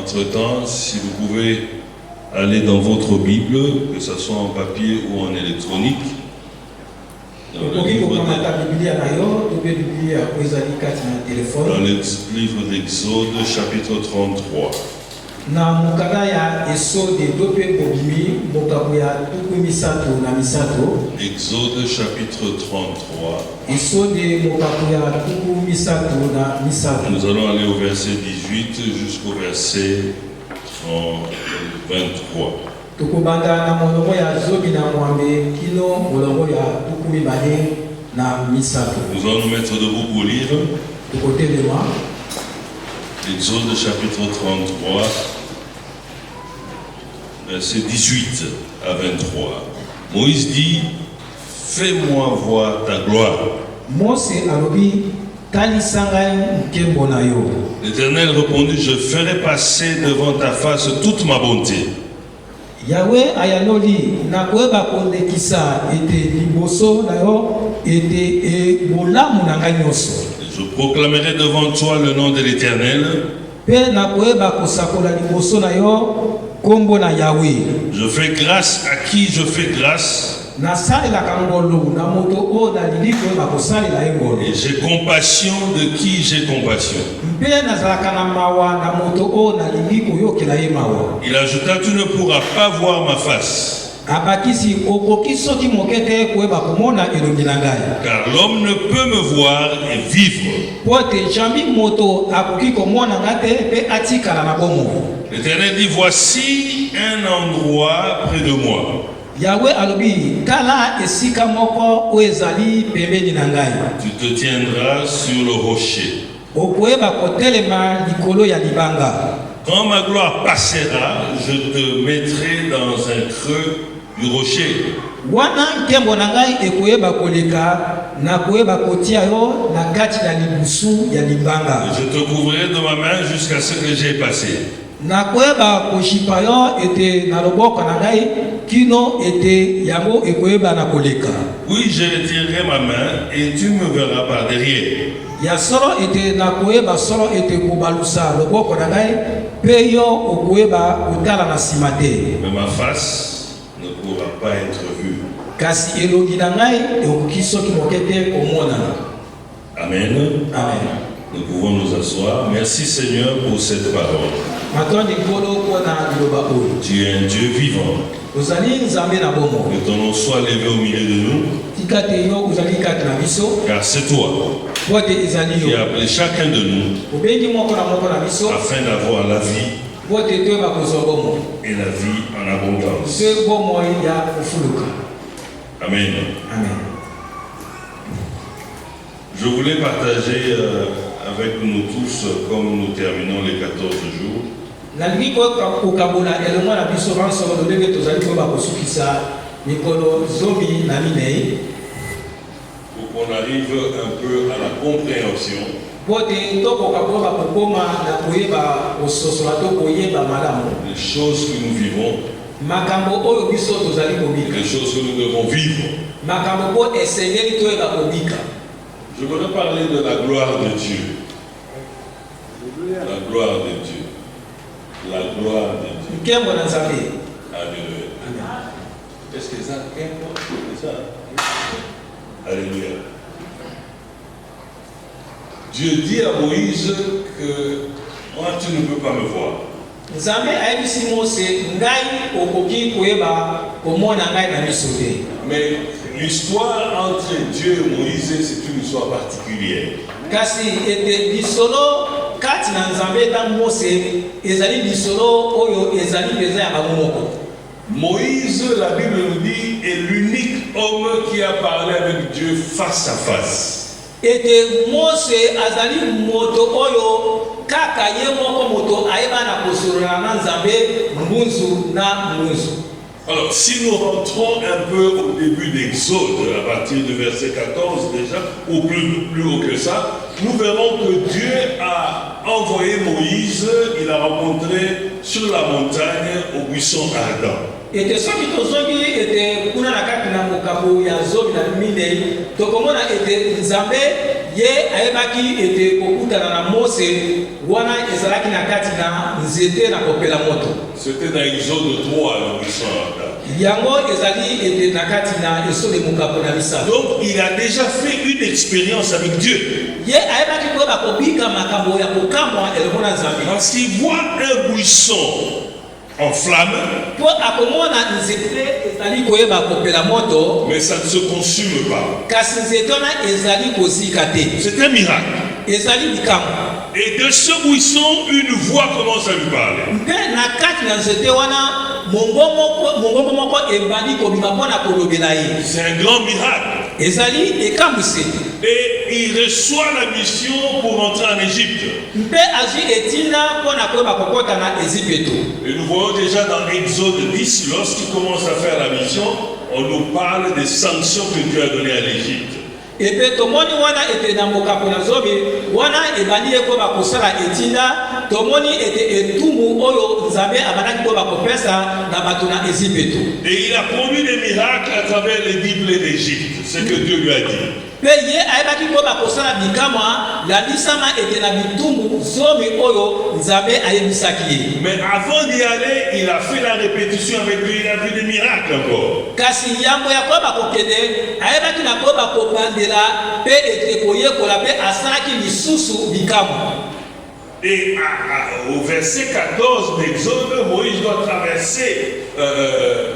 Entre-temps, si vous pouvez aller dans votre Bible, que ce soit en papier ou en électronique, dans le livre d'Exode, chapitre 33. Exode chapitre 33. Nous allons aller au verset 18 jusqu'au verset 23. Nous allons nous mettre debout pour lire. Exode chapitre 33, verset 18 à 23. Moïse dit, fais-moi voir ta gloire. L'Éternel répondit, je ferai passer devant ta face toute ma bonté. Yahweh ayanoli na kweba kondekisa ete liboso na yo ete bolamu na ngai nyonso. Je proclamerai devant toi le nom de l'Éternel. Pe na kweba kosakola liboso na yo kombo na Yahweh. Je fais grâce à qui je fais grâce. Na salela kangolo na moto o na liliko ba kosalela engolo. Et j'ai compassion de qui j'ai compassion. Mpe na zalaka na mawa na moto o na liliko yo kela ye mawa. Il ajouta, tu ne pourras pas voir ma face. Abakisi okoki soki mokete kweba komona elongi na ngai. Car l'homme ne peut me voir et vivre. Pote jambi moto akoki komona ngate pe atikala na bomo. L'Éternel dit, voici un endroit près de moi. Yahweh alobi kala esika moko o ezali pembeni na ngai. Tu te tiendras sur le rocher. Okoeba kotelema likolo ya libanga. Quand ma gloire passera, je te mettrai dans un creux du rocher. Wana nkembo na ngai ekoeba koleka na koeba kotia yo na kati ya libusu ya libanga. Je te couvrirai de ma main jusqu'à ce que j'ai passé. Na koeba koshipa yo ete na loboko na ngai kino ete yango ekoeba na koleka. Oui, je retirerai ma main et tu me verras par derrière. Ya solo ete na koeba solo ete kobalusa loboko na ngai pe yo okoeba otala na sima te. Mais ma face ne pourra pas être vue. Kasi elongi na ngai ekoki soki mokete komona. Amen. Amen. Nous pouvons nous asseoir. Merci Seigneur pour cette parole. Tu es un Dieu vivant. Que ton nom soit levé au milieu de nous. Car c'est toi qui as appelé chacun de nous afin d'avoir la vie et la vie en abondance. Amen. Amen. Je voulais partager avec nous tous, comme nous terminons les 14 jours, pour qu'on arrive un peu à la compréhension des choses que nous vivons, des choses que nous devons vivre. Je voudrais parler de la gloire de Dieu. La gloire de Dieu. La gloire de Dieu. Alléluia. Est-ce que ça? Alléluia. Dieu dit à Moïse que moi tu ne peux pas me voir. Mais l'histoire entre Dieu et Moïse, c'est une histoire particulière. Moïse, la Bible nous dit, est l'unique homme qui a parlé avec Dieu face à face. Alors, si nous rentrons un peu au début d'Exode, à partir du verset 14 déjà, ou plus haut que ça, nous verrons que Dieu a envoyé Moïse, il a rencontré sur la montagne au buisson ardent. Et que ceux qui tozongi étaient kuna na kati na mokabu ya zobi na mine tokomona était Nzambe ye ayebaki ete kokutana na Mose wana ezalaki na kati na nzete na kopela moto. C'était dans Exode 3 le buisson. Yango ezali ete na kati na esole mukapo na misala. Donc il a déjà fait une expérience avec Dieu. Ye ayebaki ko ba kobika makambo ya kokamwa elomona nzambe. Parce qu'il voit un buisson en flamme, mais ça ne se consume pas. C'est un miracle. Et de ce buisson, une voix commence à lui parler. C'est un grand miracle. Et il reçoit la mission pour entrer en Égypte. Et nous voyons déjà dans Exode 10, lorsqu'il commence à faire la mission, on nous parle des sanctions que Dieu a données à l'Égypte. Et puis tomoni wana ete na mokapo na zobe wana ebali ko ba kosala etinda tomoni ete etumu oyo nzambe abanaki ko ba kopesa na bato na Égypte. Et il a promis des miracles à travers les 10 plaies d'Égypte, ce que Dieu lui a dit. Peye ayebaki ko ba kosala bikamwa la bisama ete na bitumbu zomi oyo nzambe ayebisaki. Mais avant d'y aller, il a fait la répétition avec lui, il a vu des miracles encore. Kasi yambo ya ko ba kokende ayebaki na ko ba kopandela pe ete koyekola pe asalaki lisusu bikamwa. Et au verset 14 d'Exode, Moïse doit traverser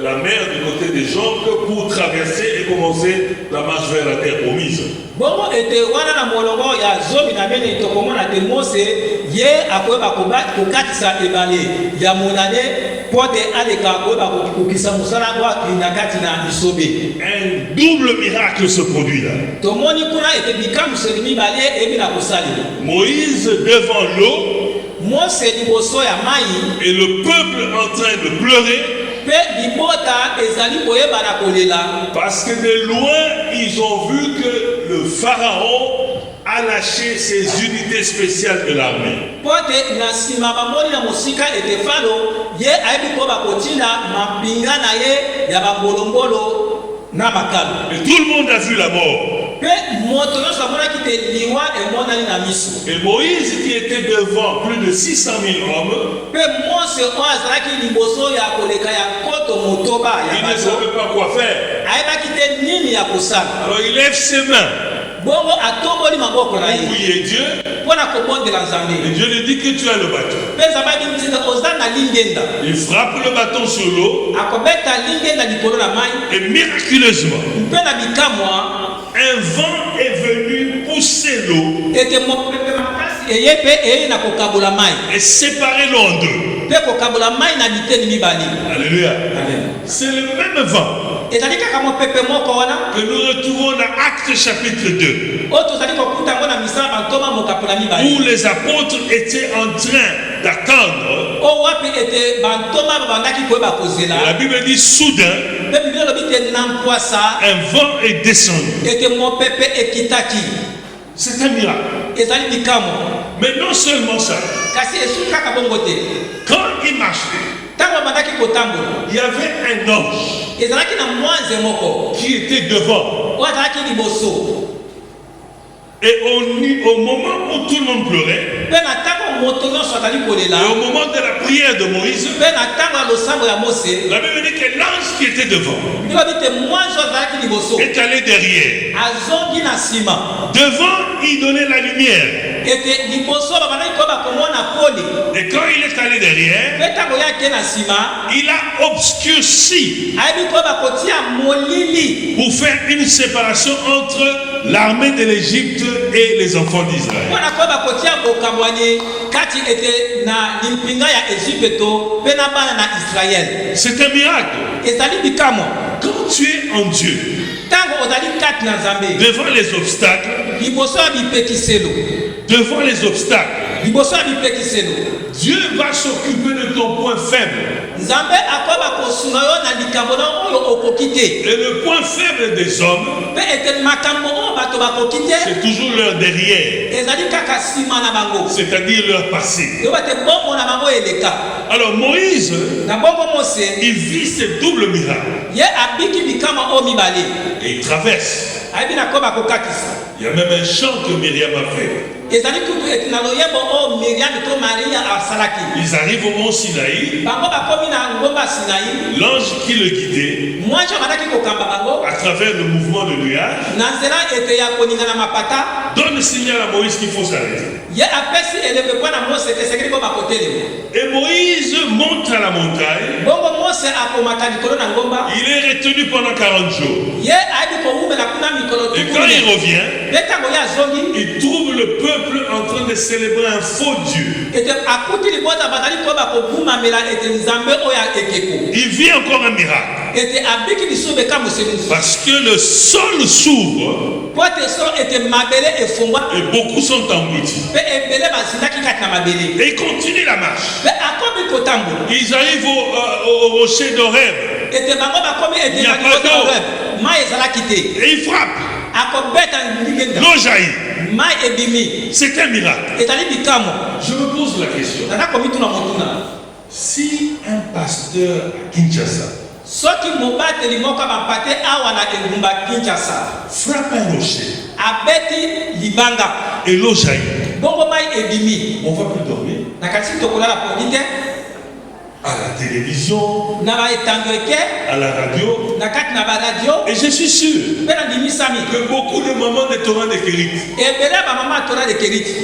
la mer du côté des Jonques pour traverser et commencer la marche vers la terre promise. Bongo ete wana na molongo ya zomi na bene tokomona te Mose ye akoba kokatisa ebale ya monane pote aleka akoba kokisa musala kwa inakati na isobe. Un double miracle se produit là. Tomoni kuna ete bikamu selimi bale ebi na kosali. Moïse devant l'eau et le peuple en train de pleurer. Parce que de loin, ils ont vu que le pharaon a lâché ses unités spéciales de l'armée. Et tout le monde a vu la mort. Et Moïse qui était devant plus de 600 000 hommes, il ne savait pas quoi faire. Alors il lève ses mains pour prier Dieu. Et Dieu lui dit que tu as le bâton. Il frappe le bâton sur l'eau et miraculeusement un vent est venu pousser l'eau et séparer l'eau en deux. Alléluia. C'est le même vent que nous retrouvons dans Actes chapitre 2, où les apôtres étaient en train d'attendre. La Bible dit soudain, un vent est descendu. C'est un miracle. Mais non seulement ça. Quand il marchait, il y avait un ange qui était devant. Et au moment où tout le monde pleurait, et au moment de la prière de Moïse, la Bible dit que l'ange qui était devant est allé derrière. Devant, il donnait la lumière. Et quand il est allé derrière, il a obscurci pour faire une séparation entre l'armée de l'Égypte et les enfants d'Israël. C'est un miracle. Quand tu es en Dieu, devant les obstacles, Dieu va s'occuper de ton point faible. Et le point faible des hommes, c'est toujours leur derrière, c'est-à-dire leur passé. Alors Moïse, il vit ce double miracle. Et il traverse. Il y a même un chant que Myriam a fait. Ils arrivent au mont Sinaï. L'ange qui le guidait à travers le mouvement de nuage donne le signal à Moïse qu'il faut s'arrêter. Et Moïse monte à la montagne. Il est retenu pendant 40 jours. Et quand il revient, il trouve le peuple en train de célébrer un faux Dieu. Il vit encore un miracle. Parce que le sol s'ouvre et beaucoup sont engloutis. Et ils continuent la marche. Ils arrivent au rocher d'Horeb. Il n'y a pas d'eau. Et ils frappent. L'eau jaillit. C'est un miracle. Je me pose la question. Si un pasteur à Kinshasa frappe un rocher et l'eau jaillit, on ne va plus dormir. À la télévision, à la radio, et je suis sûr que beaucoup de mamans de Torah de Kérit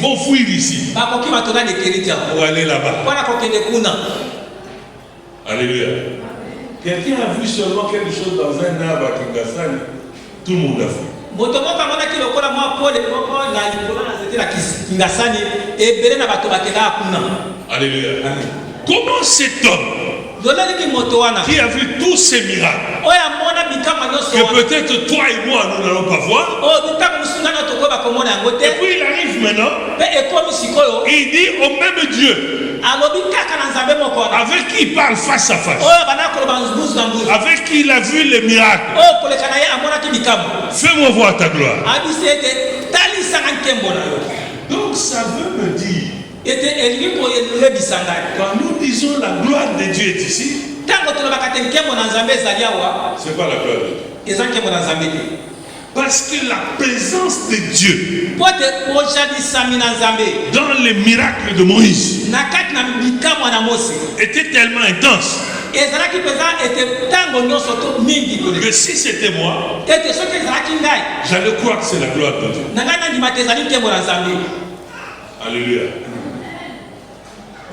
vont fuir ici pour aller là-bas. Alléluia. Quelqu'un a vu seulement quelque chose dans un arbre à Kingasani, tout le monde a fait. Alléluia. Comment cet homme qui a vu tous ces miracles, que peut-être toi et moi nous n'allons pas voir, et puis il arrive maintenant, il dit au même Dieu avec qui il parle face à face, avec qui il a vu les miracles, fais-moi voir ta gloire. Donc ça veut me dire, quand nous disons la gloire de Dieu est ici, c'est pas la gloire de Dieu. Parce que la présence de Dieu dans les miracles de Moïse était tellement intense que si c'était moi, j'allais croire que c'est la gloire de Dieu. Alléluia.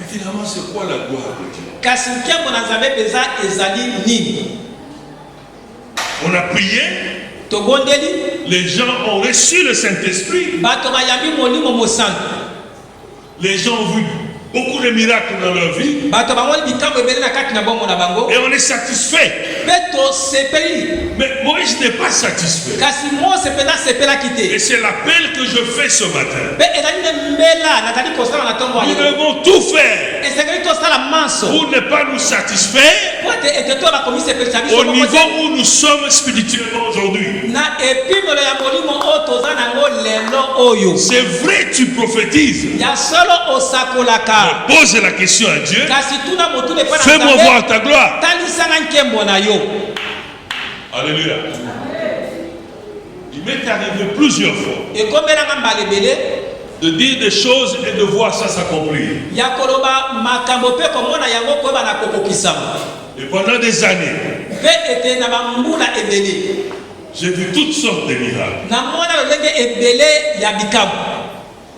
Mais finalement, c'est quoi la gloire de Dieu? On a prié, les gens ont reçu le Saint-Esprit, les gens ont vu beaucoup de miracles dans leur vie, et on est satisfait. Mais Moïse n'est pas satisfait. Et c'est l'appel que je fais ce matin. Nous devons tout faire pour ne pas nous satisfaire au niveau où nous sommes spirituellement aujourd'hui. C'est vrai, tu prophétises. Pose la question à Dieu. Fais-moi voir ta gloire. Alléluia. Il m'est arrivé plusieurs fois de dire des choses et de voir ça s'accomplir. Et pendant des années, j'ai vu toutes sortes de miracles.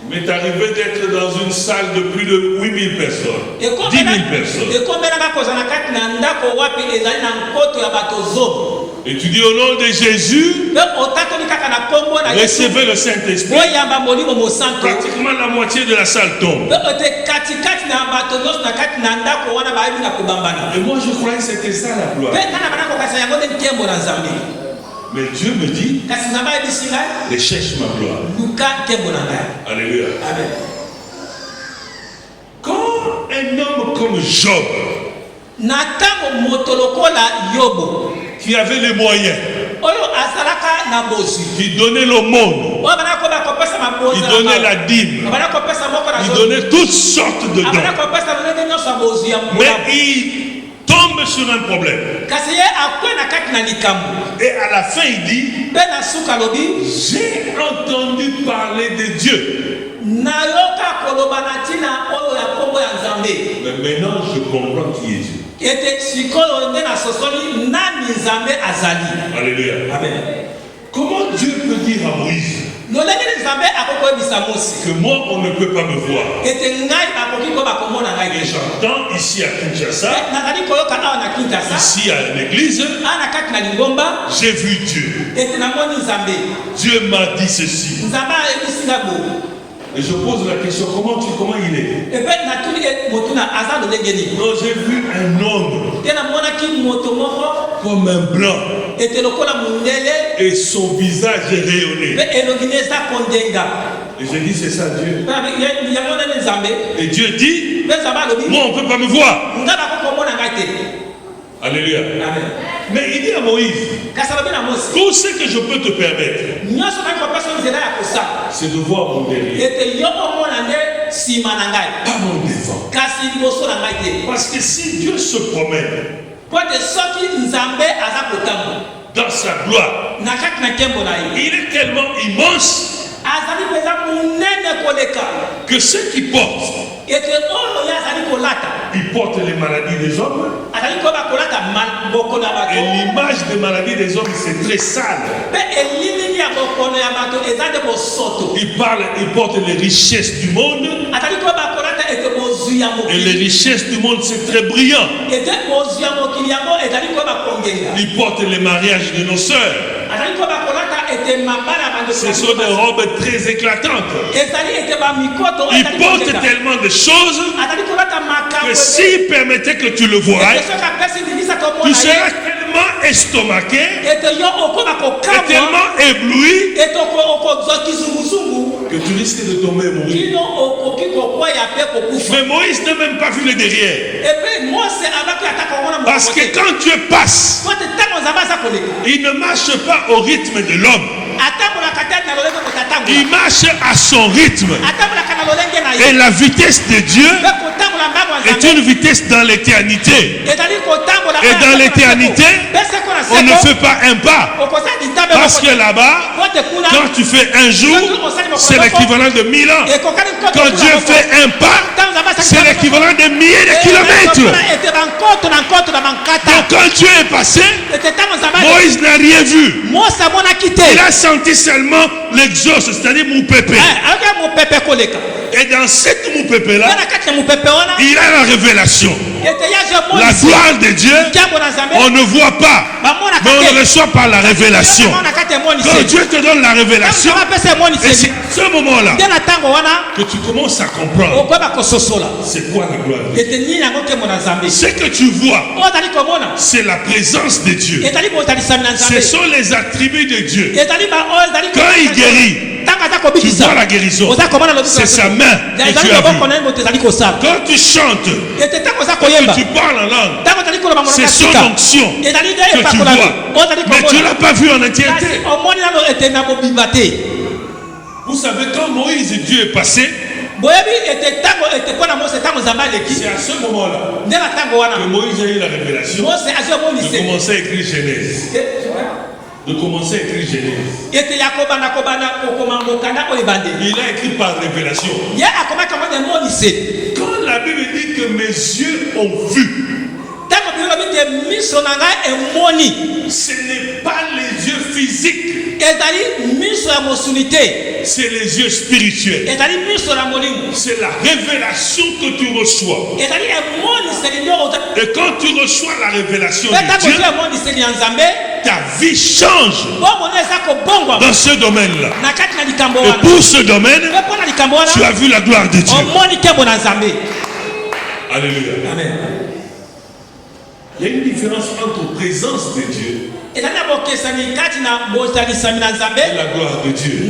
Il m'est arrivé d'être dans une salle de plus de 8000 personnes, 10 000 personnes. Et tu dis au nom de Jésus, recevez le Saint-Esprit. Pratiquement la moitié de la salle tombe. Et moi je croyais que c'était ça la gloire. Mais Dieu me dit, recherche ma gloire. Alléluia. Amen. Quand un homme comme Job, qui avait les moyens, qui donnait l'aumône, qui donnait la dîme, qui donnait toutes sortes de dons, Mais il tombe sur un problème. Et à la fin, il dit, j'ai entendu parler de Dieu. Mais maintenant, je comprends qui est Dieu. Alléluia. Amen. Comment Dieu peut dire à Moïse que moi on ne peut pas me voir? Et j'entends ici à Kinshasa, ici à l'église, j'ai vu Dieu. Dieu m'a dit ceci. Et je pose la question, comment il est? Non, j'ai vu un homme comme un blanc et son visage est rayonné. Et j'ai dit, c'est ça Dieu. Et Dieu dit, moi on ne peut pas me voir. Alléluia. Amen. Mais il dit à Moïse, tout ce que je peux te permettre, c'est de voir mon derrière, pas mon devant. Parce que si Dieu se promène dans sa gloire, il est tellement immense que ceux qui portent, ils portent les maladies des hommes. Et l'image des maladies des hommes, c'est très sale. Ils portent les richesses du monde. Et les richesses du monde, c'est très brillant. Ils portent les mariages de nos sœurs. Ce sont des robes très éclatantes. Ils portent tellement de choses que s'ils permettaient que tu le voies, tu seras tellement estomaqué et tellement ébloui que tu risques de tomber et mourir. Mais Moïse n'a même pas vu le derrière. Parce que quand Dieu passe, il ne marche pas au rythme de l'homme. Il marche à son rythme. Et la vitesse de Dieu est une vitesse dans l'éternité. Et dans l'éternité, on ne fait pas un pas. Parce que là-bas, quand tu fais un jour, c'est l'équivalent de 1000 ans. Quand Dieu fait un pas, c'est l'équivalent de milliers de kilomètres. Donc quand Dieu est passé, Moïse n'a rien vu. Il a senti seulement l'exauce, c'est-à-dire mon pépé. Et dans cette moupépé-là, il a la révélation. La gloire de Dieu, on ne voit pas, mais on le reçoit par la révélation. Quand Dieu te donne la révélation, et c'est ce moment-là que tu commences à comprendre c'est quoi la gloire de Dieu. Ce que tu vois, c'est la présence de Dieu. Ce sont les attributs de Dieu. Quand il guérit, tu vois la guérison. C'est sa main que tu as vue. Quand tu chantes, quand tu parles en langue, c'est son onction que tu vois. Mais tu ne l'as pas vu en entièreté. Vous savez, quand Moïse et Dieu est passé, c'est à ce moment-là que Moïse a eu la révélation de commencer à écrire Genèse. De commencer à écrire Genèse. Il a écrit par révélation. Quand la Bible dit que mes yeux ont vu, ce n'est pas les yeux physiques, c'est les yeux spirituels. C'est la révélation que tu reçois. Et quand tu reçois la révélation de Dieu, ta vie change dans ce domaine-là. Et pour ce domaine, tu as vu la gloire de Dieu. Alléluia. Amen. Il y a une différence entre présence de Dieu et la gloire de Dieu.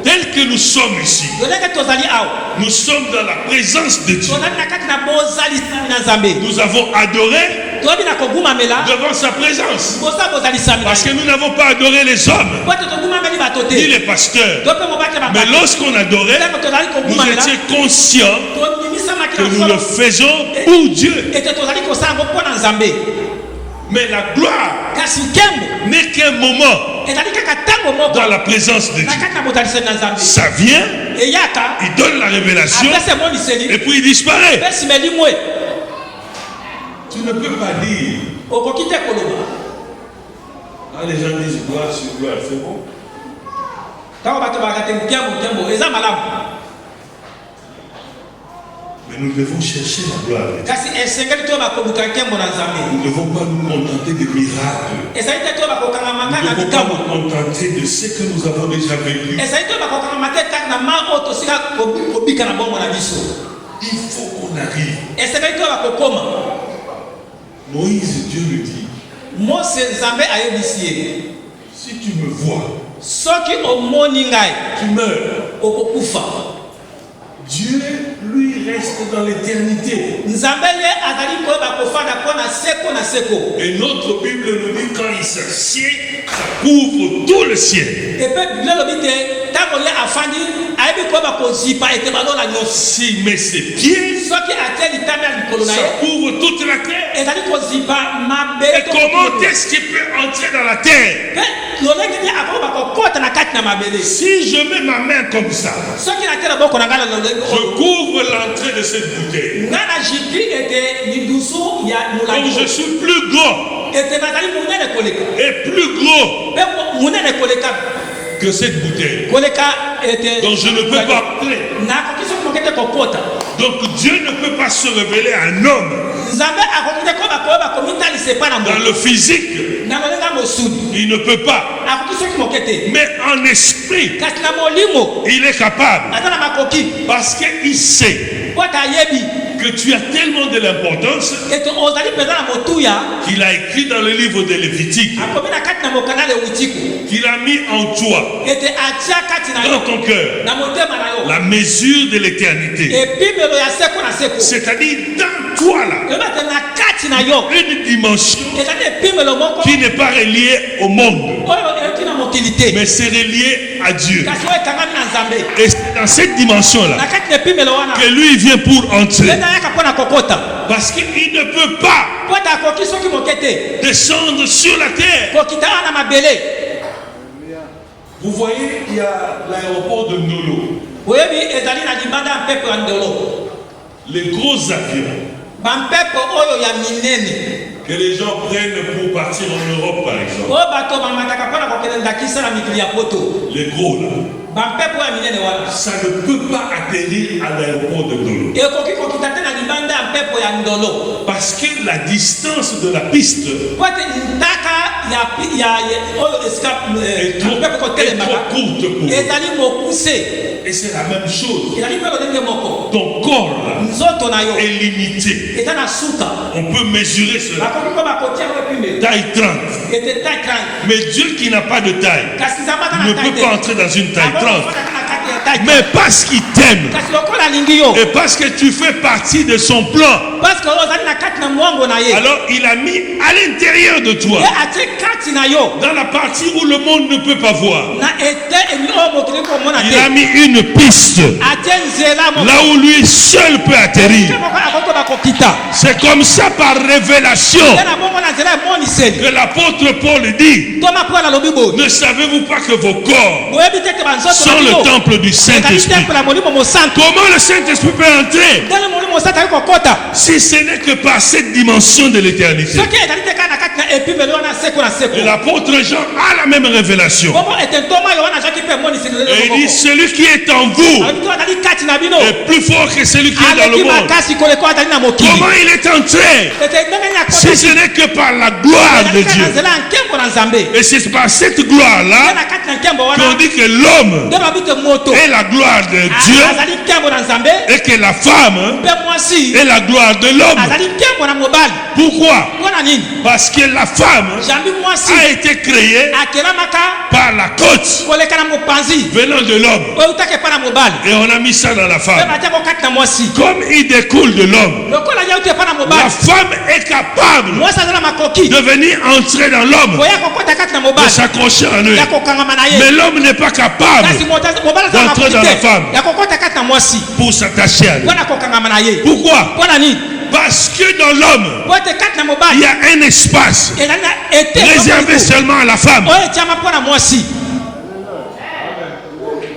Tel que nous sommes ici, nous sommes dans la présence de Dieu. Nous avons adoré, devant sa présence. Parce que nous n'avons pas adoré les hommes, ni les pasteurs. Mais lorsqu'on adorait, nous étions conscients que nous le faisons pour Dieu. Mais la gloire n'est qu'un moment dans la présence de Dieu. Ça vient, il donne la révélation et puis il disparaît. Tu ne peux pas dire. Ah, les gens disent gloire sur gloire, c'est bon. Mais nous devons chercher la gloire. Nous ne devons pas nous contenter de miracles. Nous ne devons pas nous contenter de ce que nous avons déjà vécu. Il faut qu'on arrive. Moïse, Dieu le dit. Si tu me vois, tu meurs. Dieu, lui, reste dans l'éternité. Et notre Bible nous dit quand il s'assied, ça couvre tout le ciel. S'il met ses pieds, ça couvre toute la terre. Et comment est-ce qu'il peut entrer dans la terre? Si je mets ma main comme ça, je couvre l'entrée de cette bouteille. Donc je suis plus gros et plus gros que cette bouteille. Donc je ne peux pas entrer. Donc Dieu ne peut pas se révéler à un homme dans le physique. Il ne peut pas. Mais en esprit, il est capable. Parce qu'il sait que tu as tellement de l'importance qu'il a écrit dans le livre de Lévitique qu'il a mis en toi, dans ton cœur, la mesure de l'éternité. C'est-à-dire dans toi là, une dimension qui n'est pas reliée au monde, mais c'est relié à Dieu. Et c'est dans cette dimension-là que lui vient pour entrer. Parce qu'il ne peut pas descendre sur la terre. Vous voyez, il y a l'aéroport de Ndolo. Les gros avions que les gens prennent pour partir en Europe, par exemple. Les gros là. Ça ne peut pas atterrir à l'aéroport de Ndolo. Parce que la distance de la piste est trop courte pour eux. Et c'est la même chose. Ton corps là est limité. On peut mesurer cela. Taille 30. Mais Dieu qui n'a pas de taille ne peut pas entrer dans une taille 30. Mais parce qu'il t'aime et parce que tu fais partie de son plan, alors il a mis à l'intérieur de toi, dans la partie où le monde ne peut pas voir, il a mis une piste là où lui seul peut atterrir. C'est comme ça par révélation que l'apôtre Paul dit: ne savez-vous pas que vos corps sont le temple du Saint-Esprit? Comment le Saint-Esprit peut entrer si ce n'est que par cette dimension de l'éternité? Et l'apôtre Jean a la même révélation. Et il dit: celui qui est en vous est plus fort que celui qui est dans le monde. Comment il est entré si ce n'est que par la gloire de Dieu? Et c'est par cette gloire-là qu'on dit que l'homme est la gloire de Dieu et que la femme est la gloire de l'homme. Pourquoi? Parce que la femme a été créée par la côte venant de l'homme. Et on a mis ça dans la femme. Comme il découle de l'homme, La femme est capable de venir entrer dans l'homme, de s'accrocher à lui. Mais l'homme n'est pas capable d'entrer dans la femme pour s'attacher à lui. Pourquoi? Parce que dans l'homme, il y a un espace réservé seulement à la femme.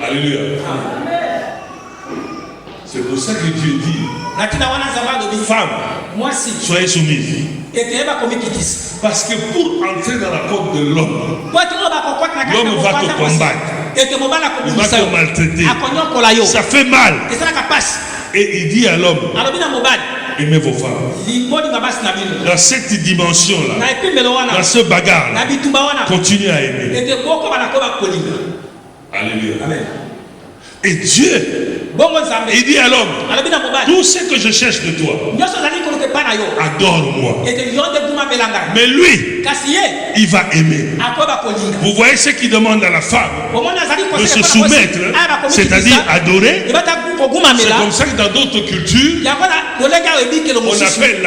Alléluia. C'est pour ça que Dieu dit, femme, soyez soumise. Parce que pour entrer dans la porte de l'homme, l'homme va te combattre, il va te maltraiter, ça fait mal. Et il dit à l'homme, aimez vos femmes. Dans cette dimension-là, dans ce bagarre-là, continuez à aimer. Alléluia. Amen. Et Dieu, il dit à l'homme, tout ce que je cherche de toi, adore-moi. Mais lui, il va aimer. Vous voyez ce qu'il demande à la femme, de se soumettre, c'est-à-dire adorer. C'est comme ça que dans d'autres cultures, la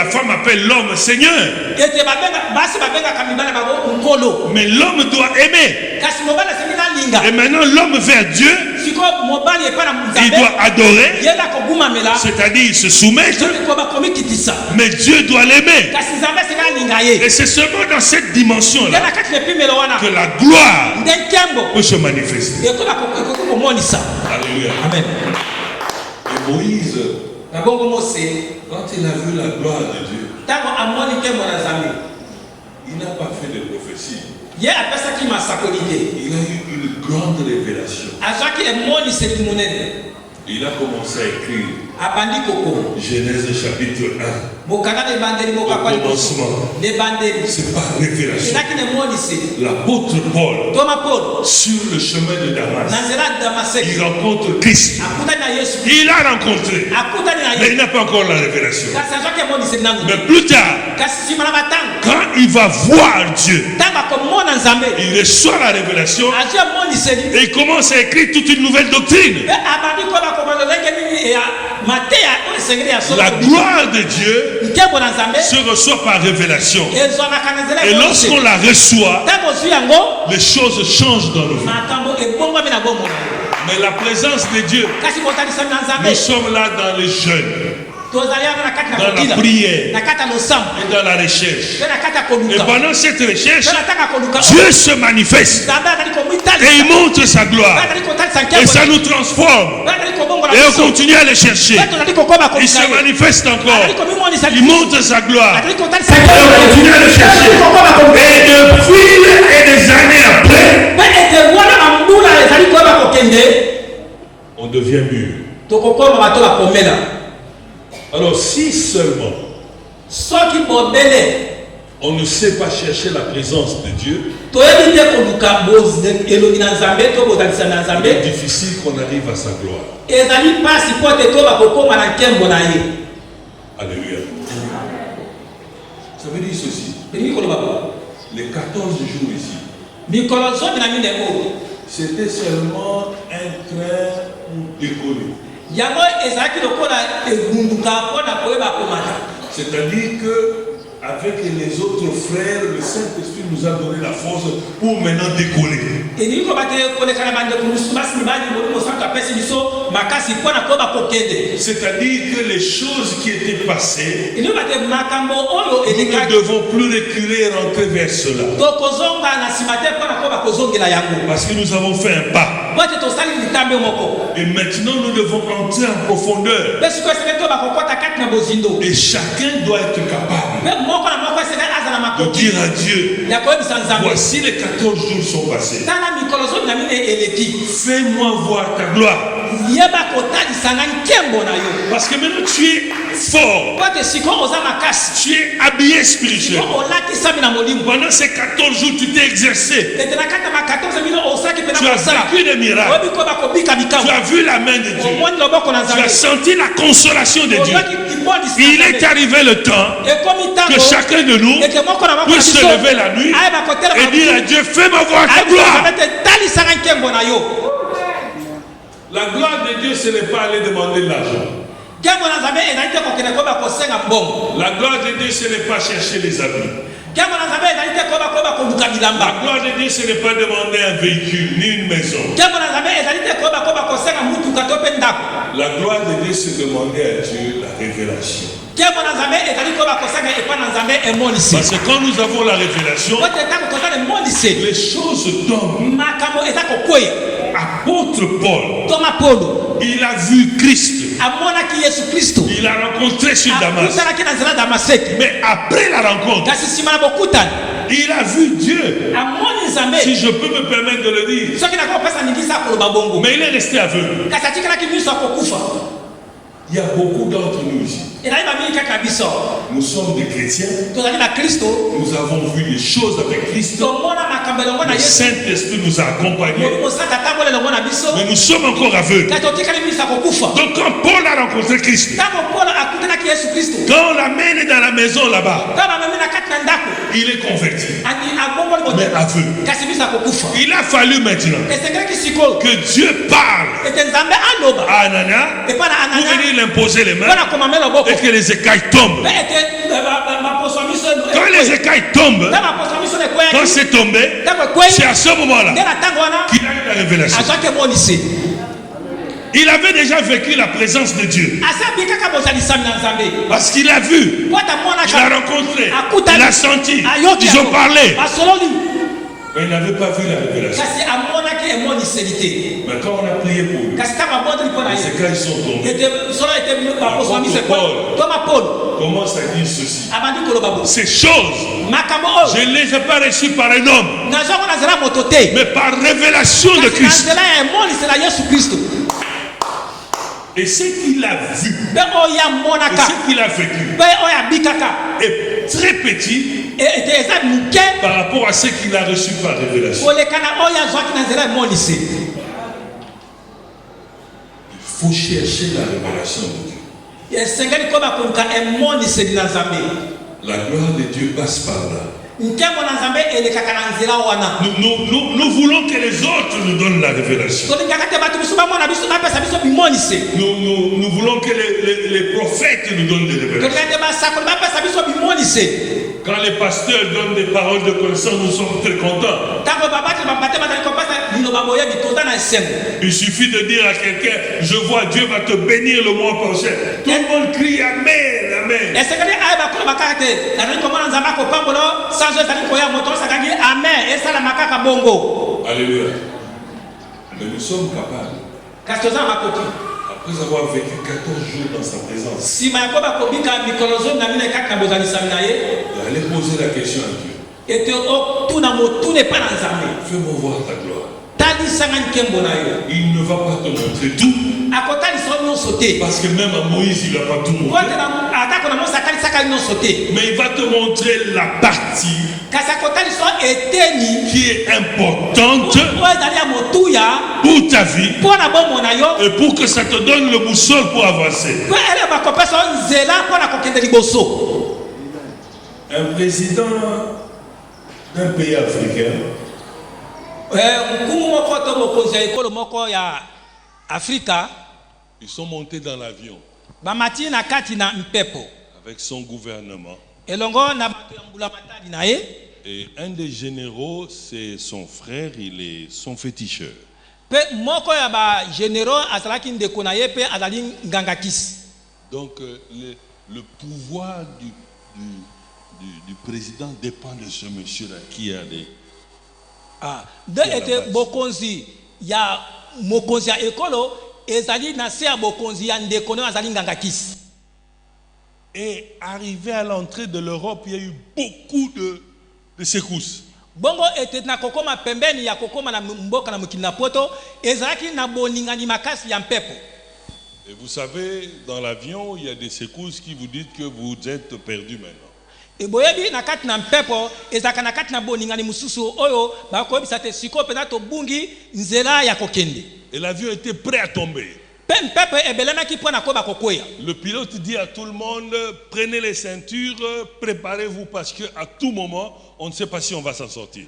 femme appelle l'homme Seigneur. Mais l'homme doit aimer. Et maintenant l'homme vers Dieu, il doit adorer, c'est-à-dire se soumettre, mais Dieu doit l'aimer. Et c'est seulement dans cette dimension-là que la gloire peut se manifester. Alléluia. Amen. Et Moïse, quand il a vu la gloire de Dieu, il n'a pas fait de prophétie. Il a eu une grande révélation. Il a commencé à écrire Genèse chapitre 1. Au commencement, c'est par révélation. L'apôtre Paul, sur le chemin de Damas, il rencontre Christ. Il l'a rencontré, mais il n'a pas encore la révélation. Mais plus tard, quand il va voir Dieu, il reçoit la révélation et il commence à écrire toute une nouvelle doctrine. La gloire de Dieu se reçoit par révélation. Et lorsqu'on la reçoit, les choses changent dans nos vies. Mais la présence de Dieu, nous sommes là dans les jeûnes, dans la prière et dans la recherche. Et pendant cette recherche, Dieu se manifeste et il montre sa gloire. Et ça nous transforme. Et on continue à le chercher. Il se manifeste encore. Il montre sa gloire. Et on continue à le chercher. Et depuis et des années après, on devient mûr. Alors si seulement on ne sait pas chercher la présence de Dieu, il est difficile qu'on arrive à sa gloire. Alléluia. Ça veut dire ceci. Les 14 jours ici, c'était seulement un train pour décoller. C'est-à-dire que avec les autres frères, le Saint-Esprit nous a donné la force pour maintenant décoller. C'est-à-dire que les choses qui étaient passées, nous ne devons plus reculer et rentrer vers cela. Parce que nous avons fait un pas. Et maintenant nous devons entrer en profondeur. Et chacun doit être capable de dire à Dieu, voici les 14 jours sont passés. Fais-moi voir ta gloire. Parce que maintenant tu es fort. Tu es habillé spirituellement. Pendant ces 14 jours tu t'es exercé. Tu as vécu des miracles. Tu as vu la main de Dieu. Tu as senti la consolation de Dieu. Il est arrivé le temps que chacun de nous puisse se lever la nuit et dire à Dieu, fais-moi voir ta gloire. La gloire de Dieu, ce n'est pas aller demander de l'argent. La gloire de Dieu, ce n'est pas chercher les habits. La gloire de Dieu, ce n'est pas demander un véhicule ni une maison. La gloire de Dieu, c'est demander à Dieu la révélation. Parce que quand nous avons la révélation, les choses tombent. Apôtre Paul, il a vu Christ. Il a rencontré sur Damas. Mais après la rencontre, il a vu Dieu. Si je peux me permettre de le dire. Mais il est resté aveugle. Il y a beaucoup d'entre nous ici. Nous sommes des chrétiens. Nous avons vu les choses avec Christ. Le Saint-Esprit nous a accompagnés. Mais nous sommes encore aveugles. Donc quand Paul a rencontré Christ, quand on l'amène dans la maison là-bas, il est converti. Mais aveugle. Il a fallu maintenant que Dieu parle à Anania pour venir l'imposer les mains et que les écailles tombent. Quand les écailles tombent, quand c'est tombé, c'est à ce moment-là qu'il a eu la révélation. Il avait déjà vécu la présence de Dieu. Parce qu'il a vu, il a rencontré, il a senti, ils ont parlé. Mais il n'avait pas vu la révélation. Mais quand on a prié pour lui, les écailles sont tombés. Paul commence à dire ceci. Ces choses, je ne les ai pas reçues par un homme, mais par révélation de Christ. Et ce qu'il a vu, et ce qu'il a vécu, est très petit par rapport à ce qu'il a reçu par révélation. Il faut chercher la révélation de Dieu. La gloire de Dieu passe par là. Nous voulons que les autres nous donnent la révélation. Nous voulons que les prophètes nous donnent des révélations. Quand les pasteurs donnent des paroles de connaissance, nous sommes très contents. Il suffit de dire à quelqu'un, je vois Dieu va te bénir le mois prochain. Tout le monde crie Amen, Amen. Alléluia. Mais nous sommes capables, après avoir vécu 14 jours dans sa présence, d'aller poser la question à Dieu. Fais-moi voir ta gloire. Il ne va pas te montrer tout. Parce que même à Moïse, il n'a pas tout montré. Mais il va te montrer la partie qui est importante pour ta vie et pour que ça te donne le boussole pour avancer. Un président d'un pays africain ils sont montés dans l'avion avec son gouvernement. Et un des généraux, c'est son frère, il est son féticheur. Donc le pouvoir du président dépend de ce monsieur-là qui a des... Et arrivé à l'entrée de l'Europe, il y a eu beaucoup de secousses. Et vous savez, dans l'avion, il y a des secousses qui vous disent que vous êtes perdu maintenant. Et l'avion était prêt à tomber. Le pilote dit à tout le monde, prenez les ceintures, préparez-vous parce qu'à tout moment, on ne sait pas si on va s'en sortir.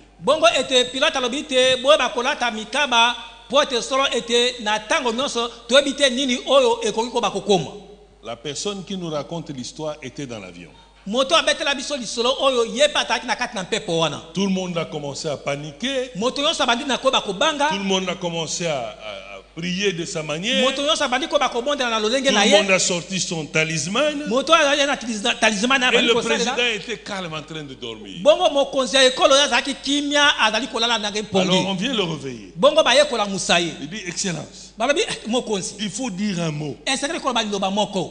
La personne qui nous raconte l'histoire était dans l'avion. Tout Tout le monde a commencé à paniquer. Tout le monde a commencé à prier de sa manière. Tout le monde a sorti son talisman. Et le président était calme en train de dormir. Alors on vient le réveiller. Il dit, Excellence, il faut dire un mot.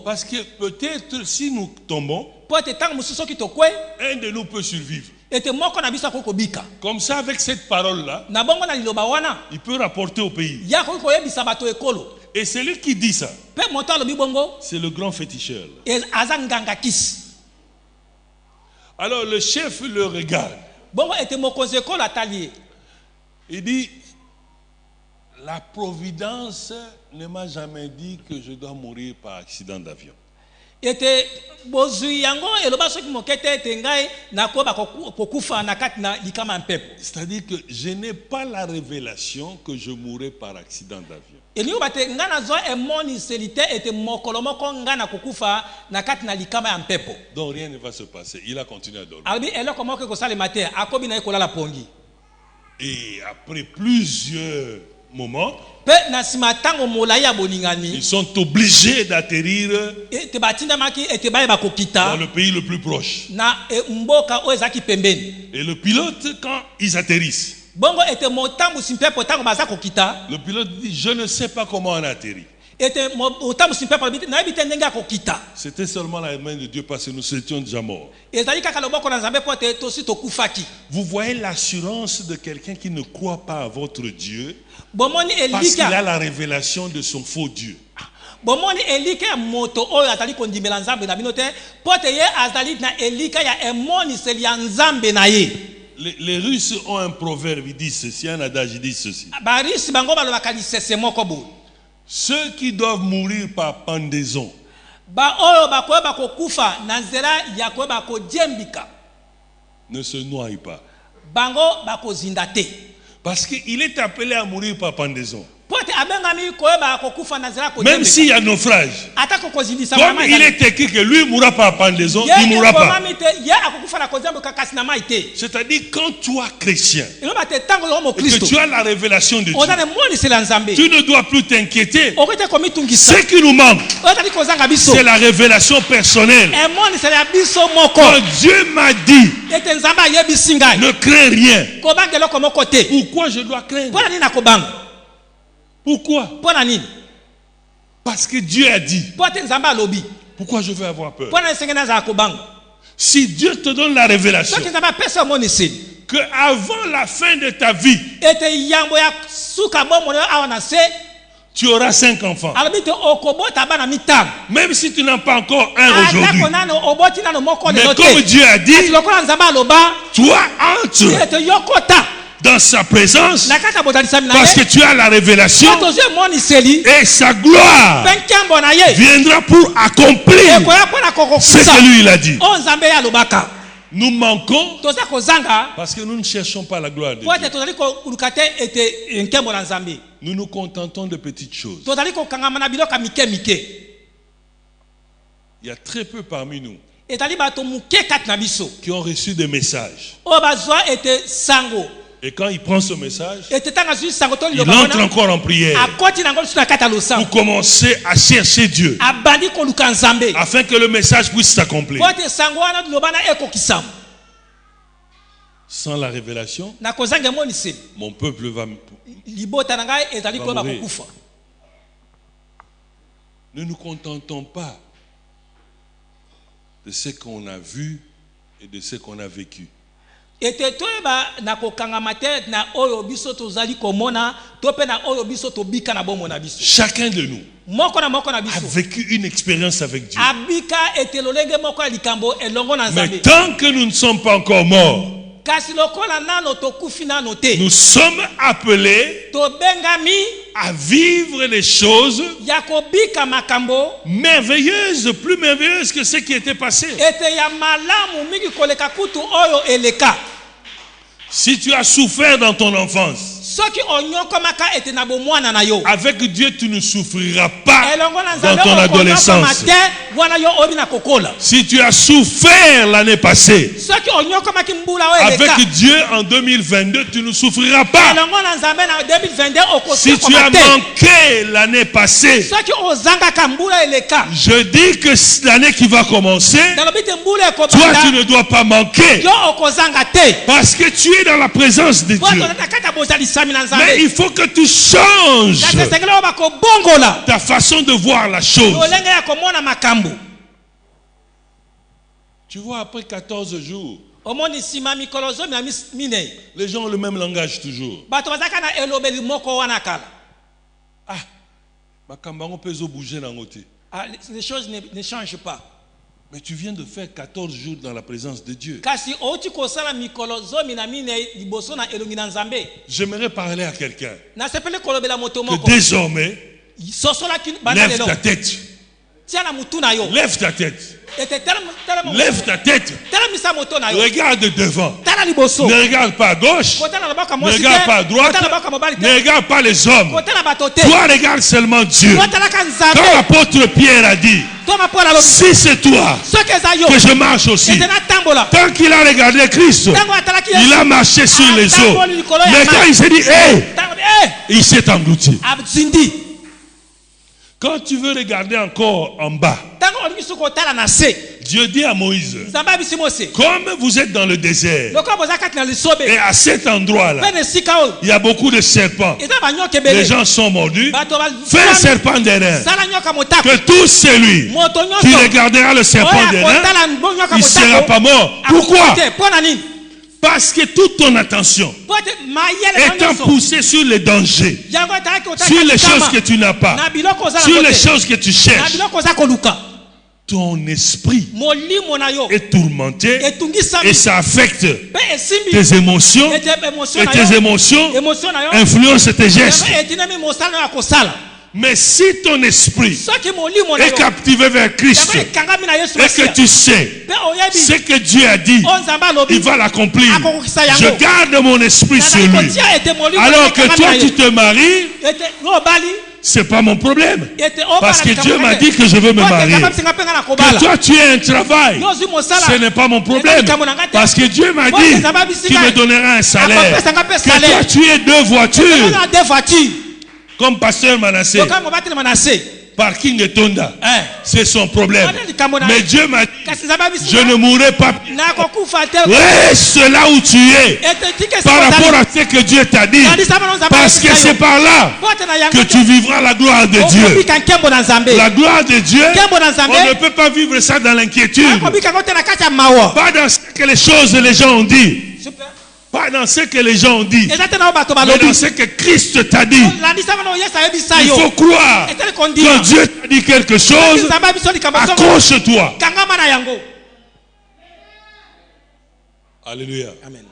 Parce que peut-être si nous tombons, un de nous peut survivre. Comme ça, avec cette parole-là, il peut rapporter au pays. Et celui qui dit ça, c'est le grand féticheur. Alors le chef le regarde. Il dit, la providence ne m'a jamais dit que je dois mourir par accident d'avion. C'est-à-dire que je n'ai pas la révélation que je mourrai par accident d'avion. Donc rien ne va se passer. Il a continué à dormir. Et après plusieurs moments, ils sont obligés d'atterrir dans le pays le plus proche. Et le pilote, quand ils atterrissent, le pilote dit, je ne sais pas comment on a atterri. C'était seulement la main de Dieu parce que nous étions déjà morts. Vous voyez l'assurance de quelqu'un qui ne croit pas à votre Dieu parce qu'il a la révélation de son faux Dieu. Les Russes ont un proverbe, ils disent ceci, un adage, ils disent ceci. Ceux qui doivent mourir par pendaison ne se noient pas. Parce qu'il est appelé à mourir par pendaison. Même s'il y a naufrage, comme il est écrit que lui mourra par pendaison, il ne mourra pas. C'est-à-dire quand toi, chrétien, et que tu as la révélation de Dieu, tu ne dois plus t'inquiéter. Ce qui nous manque, c'est la révélation personnelle. Quand Dieu m'a dit, ne crains rien. Pourquoi je dois craindre? Pourquoi? Parce que Dieu a dit. Pourquoi je vais avoir peur? Si Dieu te donne la révélation que avant la fin de ta vie, tu auras 5 enfants. Même si tu n'as pas encore un aujourd'hui. Mais comme Dieu a dit, toi entre dans sa présence parce que tu as la révélation et sa gloire viendra pour accomplir ce que lui il a dit. Nous manquons parce que nous ne cherchons pas la gloire de Dieu. Nous nous contentons de petites choses. Il y a très peu parmi nous qui ont reçu des messages. Et quand il prend ce message, il entre encore en prière pour commencer à chercher Dieu afin que le message puisse s'accomplir. Sans la révélation, mon peuple va mourir. Ne nous contentons pas de ce qu'on a vu et de ce qu'on a vécu. Chacun de nous a vécu une expérience avec Dieu. Mais tant que nous ne sommes pas encore morts, nous sommes appelés à vivre les choses merveilleuses, plus merveilleuses que ce qui était passé. Si tu as souffert dans ton enfance, Avec Dieu, tu ne souffriras pas dans ton adolescence. Si tu as souffert l'année passée, avec Dieu en 2022, tu ne souffriras pas. Si tu as manqué l'année passée, je dis que l'année qui va commencer, toi tu ne dois pas manquer. Parce que tu es dans la présence de Dieu. Mais il faut que tu changes ta façon de voir la chose. Tu vois, après 14 jours, les gens ont le même langage toujours. Les choses ne changent pas. Mais tu viens de faire 14 jours dans la présence de Dieu. J'aimerais parler à quelqu'un que désormais, lève ta tête. Lève ta tête. Lève ta tête. Regarde devant. Ne regarde pas à gauche. Ne regarde pas à droite. Ne regarde pas les hommes. Toi, regarde seulement Dieu. Quand l'apôtre Pierre a dit, si c'est toi que je marche aussi, tant qu'il a regardé Christ, il a marché sur les eaux. Mais quand il s'est dit, il s'est englouti. Quand tu veux regarder encore en bas, Dieu dit à Moïse, comme vous êtes dans le désert, et à cet endroit-là, il y a beaucoup de serpents, les gens sont mordus, fais un serpent d'airain, que tout celui qui regardera le serpent d'airain, il ne sera pas mort. Pourquoi? Parce que toute ton attention étant poussée sur les dangers, sur les choses que tu n'as pas, sur les choses que tu cherches, ton esprit est tourmenté et ça affecte tes émotions et tes émotions influencent tes gestes. Mais si ton esprit est captivé vers Christ et que tu sais ce que Dieu a dit, il va l'accomplir. Je garde mon esprit sur lui. Alors que toi tu te maries, c'est pas mon problème. Parce que Dieu m'a dit que je veux me marier. Que toi tu aies un travail, ce n'est pas mon problème. Parce que Dieu m'a dit qu'il me donnera un salaire. Que toi tu aies 2 voitures. Comme pasteur Manassé, parking et Tonda, c'est son problème. Mais Dieu m'a dit, je ne mourrai pas. Reste là où tu es par rapport à ce que Dieu t'a dit. Parce que c'est par là que tu vivras la gloire de Dieu. La gloire de Dieu, on ne peut pas vivre ça dans l'inquiétude. Pas dans ce que les gens ont dit. Pas dans ce que les gens ont dit, mais dans ce que Christ t'a dit. Il faut croire. Quand Dieu t'a dit quelque chose, accroche-toi. Alléluia. Amen.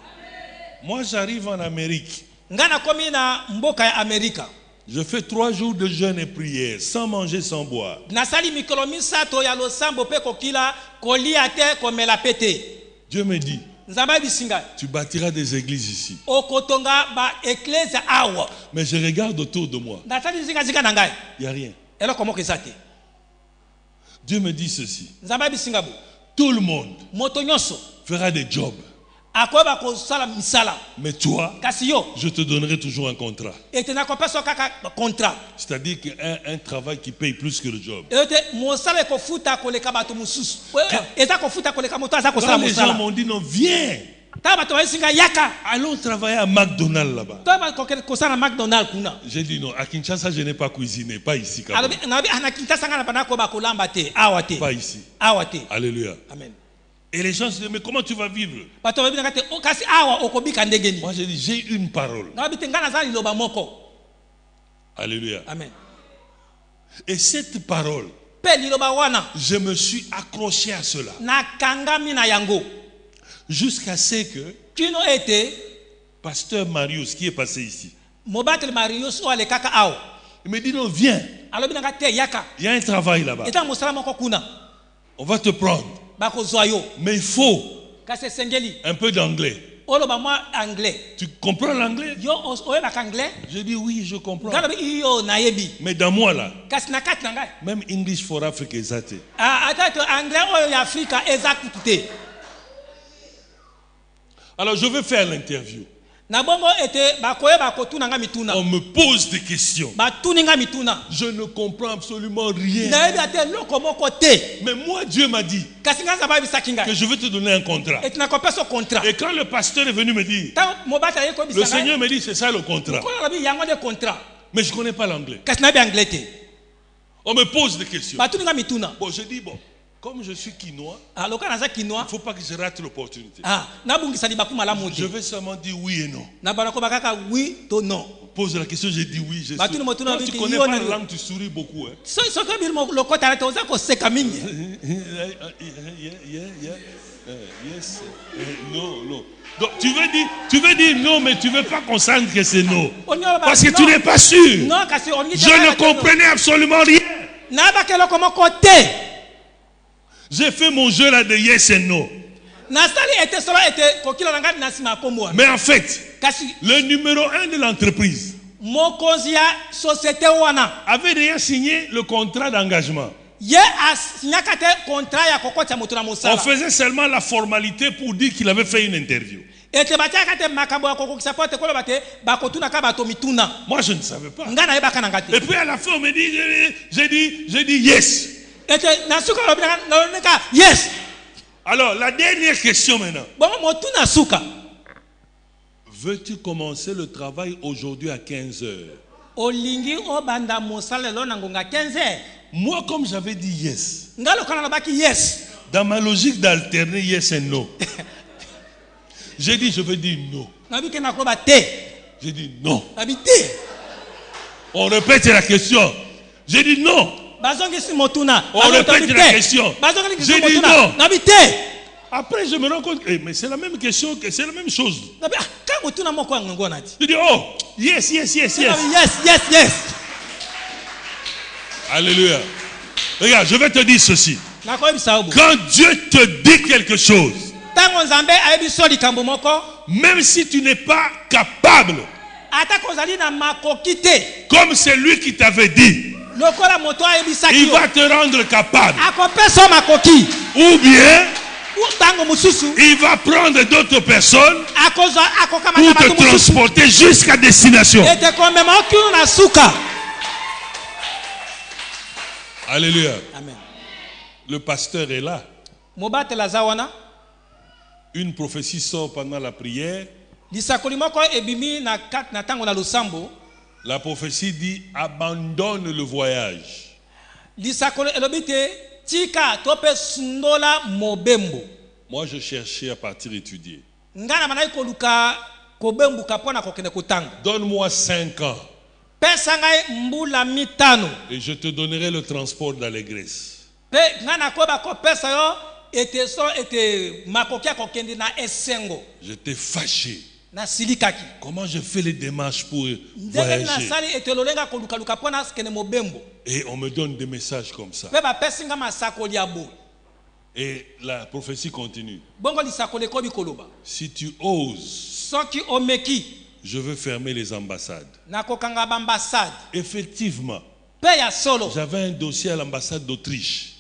Moi, j'arrive en Amérique. Je fais 3 jours de jeûne et prière, sans manger, sans boire. Dieu me dit, tu bâtiras des églises ici. Mais je regarde autour de moi. Il n'y a rien. Dieu me dit ceci. Tout le monde fera des jobs. Mais toi, je te donnerai toujours un contrat. C'est-à-dire qu'un travail qui paye plus que le job. Quand les gens m'ont dit non, viens, allons travailler à McDonald's là-bas. J'ai dit non, à Kinshasa je n'ai pas cuisiné, pas ici. Pas ici. Alléluia. Amen. Et les gens se disent, mais comment tu vas vivre? Moi j'ai dit, j'ai une parole. Alléluia. Amen. Et cette parole, je me suis accroché à cela. Jusqu'à ce que Pasteur Marius, qui est passé ici, il me dit, non, viens. Il y a un travail là-bas. On va te prendre. Mais il faut un peu d'anglais. anglais. Tu comprends l'anglais? Yo anglais? Je dis oui, je comprends. Mais dans moi là, même English for Africa est athée. Alors je vais faire l'interview. On me pose des questions. Je ne comprends absolument rien. Mais moi, Dieu m'a dit que je vais te donner un contrat. Et quand le pasteur est venu me dire, le Seigneur me dit c'est ça le contrat. Mais je ne connais pas l'anglais. On me pose des questions. Bon, je dis bon. Comme je suis quinois, il ne faut pas que je rate l'opportunité. Je vais seulement dire oui et non. On pose la question, j'ai dit oui. Quand tu ne connais pas la langue, tu souris beaucoup. Hein? Yes. Non. Donc tu veux dire non, mais tu ne veux pas qu'on sente que c'est non. Parce que tu n'es pas sûr. Je ne comprenais absolument rien. J'ai fait mon jeu là de yes et no. Mais en fait, le numéro 1 de l'entreprise avait déjà signé le contrat d'engagement. On faisait seulement la formalité pour dire qu'il avait fait une interview. Moi, je ne savais pas. Et puis à la fin, on me dit, j'ai dit yes. Yes. Alors, la dernière question maintenant. Veux-tu commencer le travail aujourd'hui à 15h? Moi, comme j'avais dit yes, dans ma logique d'alterner yes et no, j'ai dit je veux dire non. J'ai dit non. On répète la question. J'ai dit non. On répète la question. J'ai dit non. Après, je me rends compte que mais c'est la même question, c'est la même chose. Je dis oh, yes. Yes. Alléluia. Regarde, je vais te dire ceci. Quand Dieu te dit quelque chose, même si tu n'es pas capable, comme c'est lui qui t'avait dit, il va te rendre capable. Ou bien il va prendre d'autres personnes pour te transporter jusqu'à destination. Alléluia. Amen. Le pasteur est là. Une prophétie sort pendant la prière. La prophétie dit abandonne le voyage. Moi je cherchais à partir étudier. Donne-moi 5 ans. Et je te donnerai le transport d'allégresse. J'étais fâché. Comment je fais les démarches pour voyager? Et on me donne des messages comme ça. Et la prophétie continue. Si tu oses, je veux fermer les ambassades. Effectivement, j'avais un dossier à l'ambassade d'Autriche.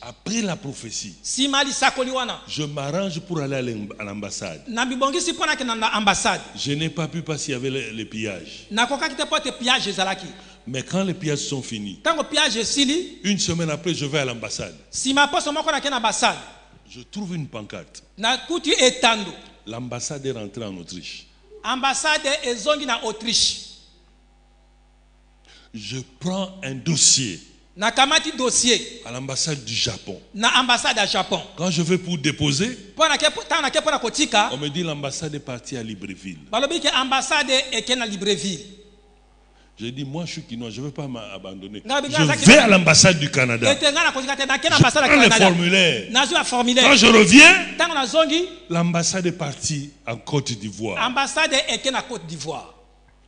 Après la prophétie, je m'arrange pour aller à l'ambassade. Je n'ai pas pu parce qu'il y avait les pillages. Mais quand les pillages sont finis, une semaine après, je vais à l'ambassade. Je trouve une pancarte. L'ambassade est rentrée en Autriche. Je prends un dossier à l'ambassade du Japon. Quand je vais pour déposer, on me dit l'ambassade est partie à Libreville. J'ai dit, moi je suis quinois, je ne veux pas m'abandonner. Je vais à l'ambassade du Canada. Je prends les formulaires. Quand je reviens, l'ambassade est partie en Côte d'Ivoire.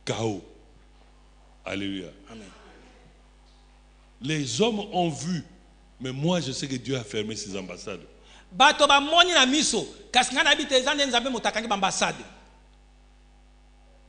Chaos. Alléluia. Amen. Les hommes ont vu, mais moi je sais que Dieu a fermé ces ambassades. bato bamoni na miso kasi nga na bite eza nde nzambe motakangi bambassade.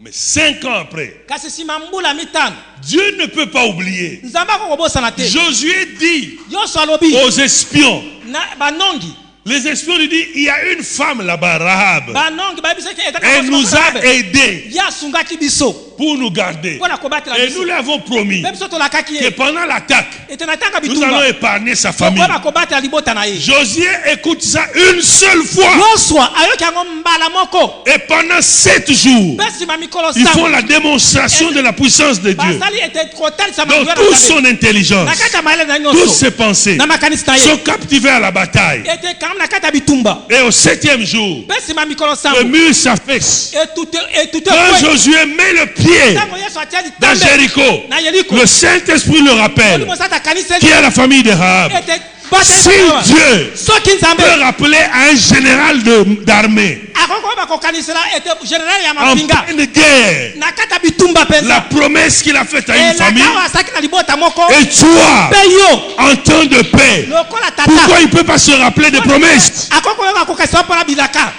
Mais 5 ans après, kasi sima mbula mitano Dieu ne peut pas oublier. nzambe akokobosana te. Josué dit nyonso alobi aux espions, na banongi les espions lui disent, il y a une femme là-bas, Rahab. banongi bayebisaki Elle nous a aidés ye asungaki biso pour nous garder. mpo na kobatela Et biso nous lui avons promis mpe biso tolakaki que ye pendant l'attaque, ete na ntango nous allons bitumba épargner sa famille. tokoyeba kobatela libota na ye. Josué écoute ça une seule fois. yoswa ayoki yango mbala moko Et pendant 7 jours, mpe nsima mikolo ils font 7 la démonstration de la puissance de Dieu. basali ete kotalisa Donc maduya toute na son Nzambe. intelligence, na kati ya mayele na toutes nyonso ses pensées na makanisi na sont ye captivées à la bataille. ete kama na kati ya bitumba Et au 7e jour, mpe nsima mikolo le 7 mur s'affaisse. etute Quand kwe Josué met le pied ntango yesu atia dans litambe Jéricho, na yeriko le Saint-Esprit le rappelle, olimo sata kanisa qui est la famille de Rahab. ete Si Dieu soki nzambe peut rappeler un général d'armée akoko bakokanisela ete général ya en mapinga pleine guerre, na kati ya bitumba la mpenza promesse qu'il a faite à une famille, elaka oyo asaki na libota moko et toi, mpe yo en temps de paix, lokola tata pourquoi il ne peut pas se rappeler des promesses? akoko oyo bakokanisa mpona bilaka.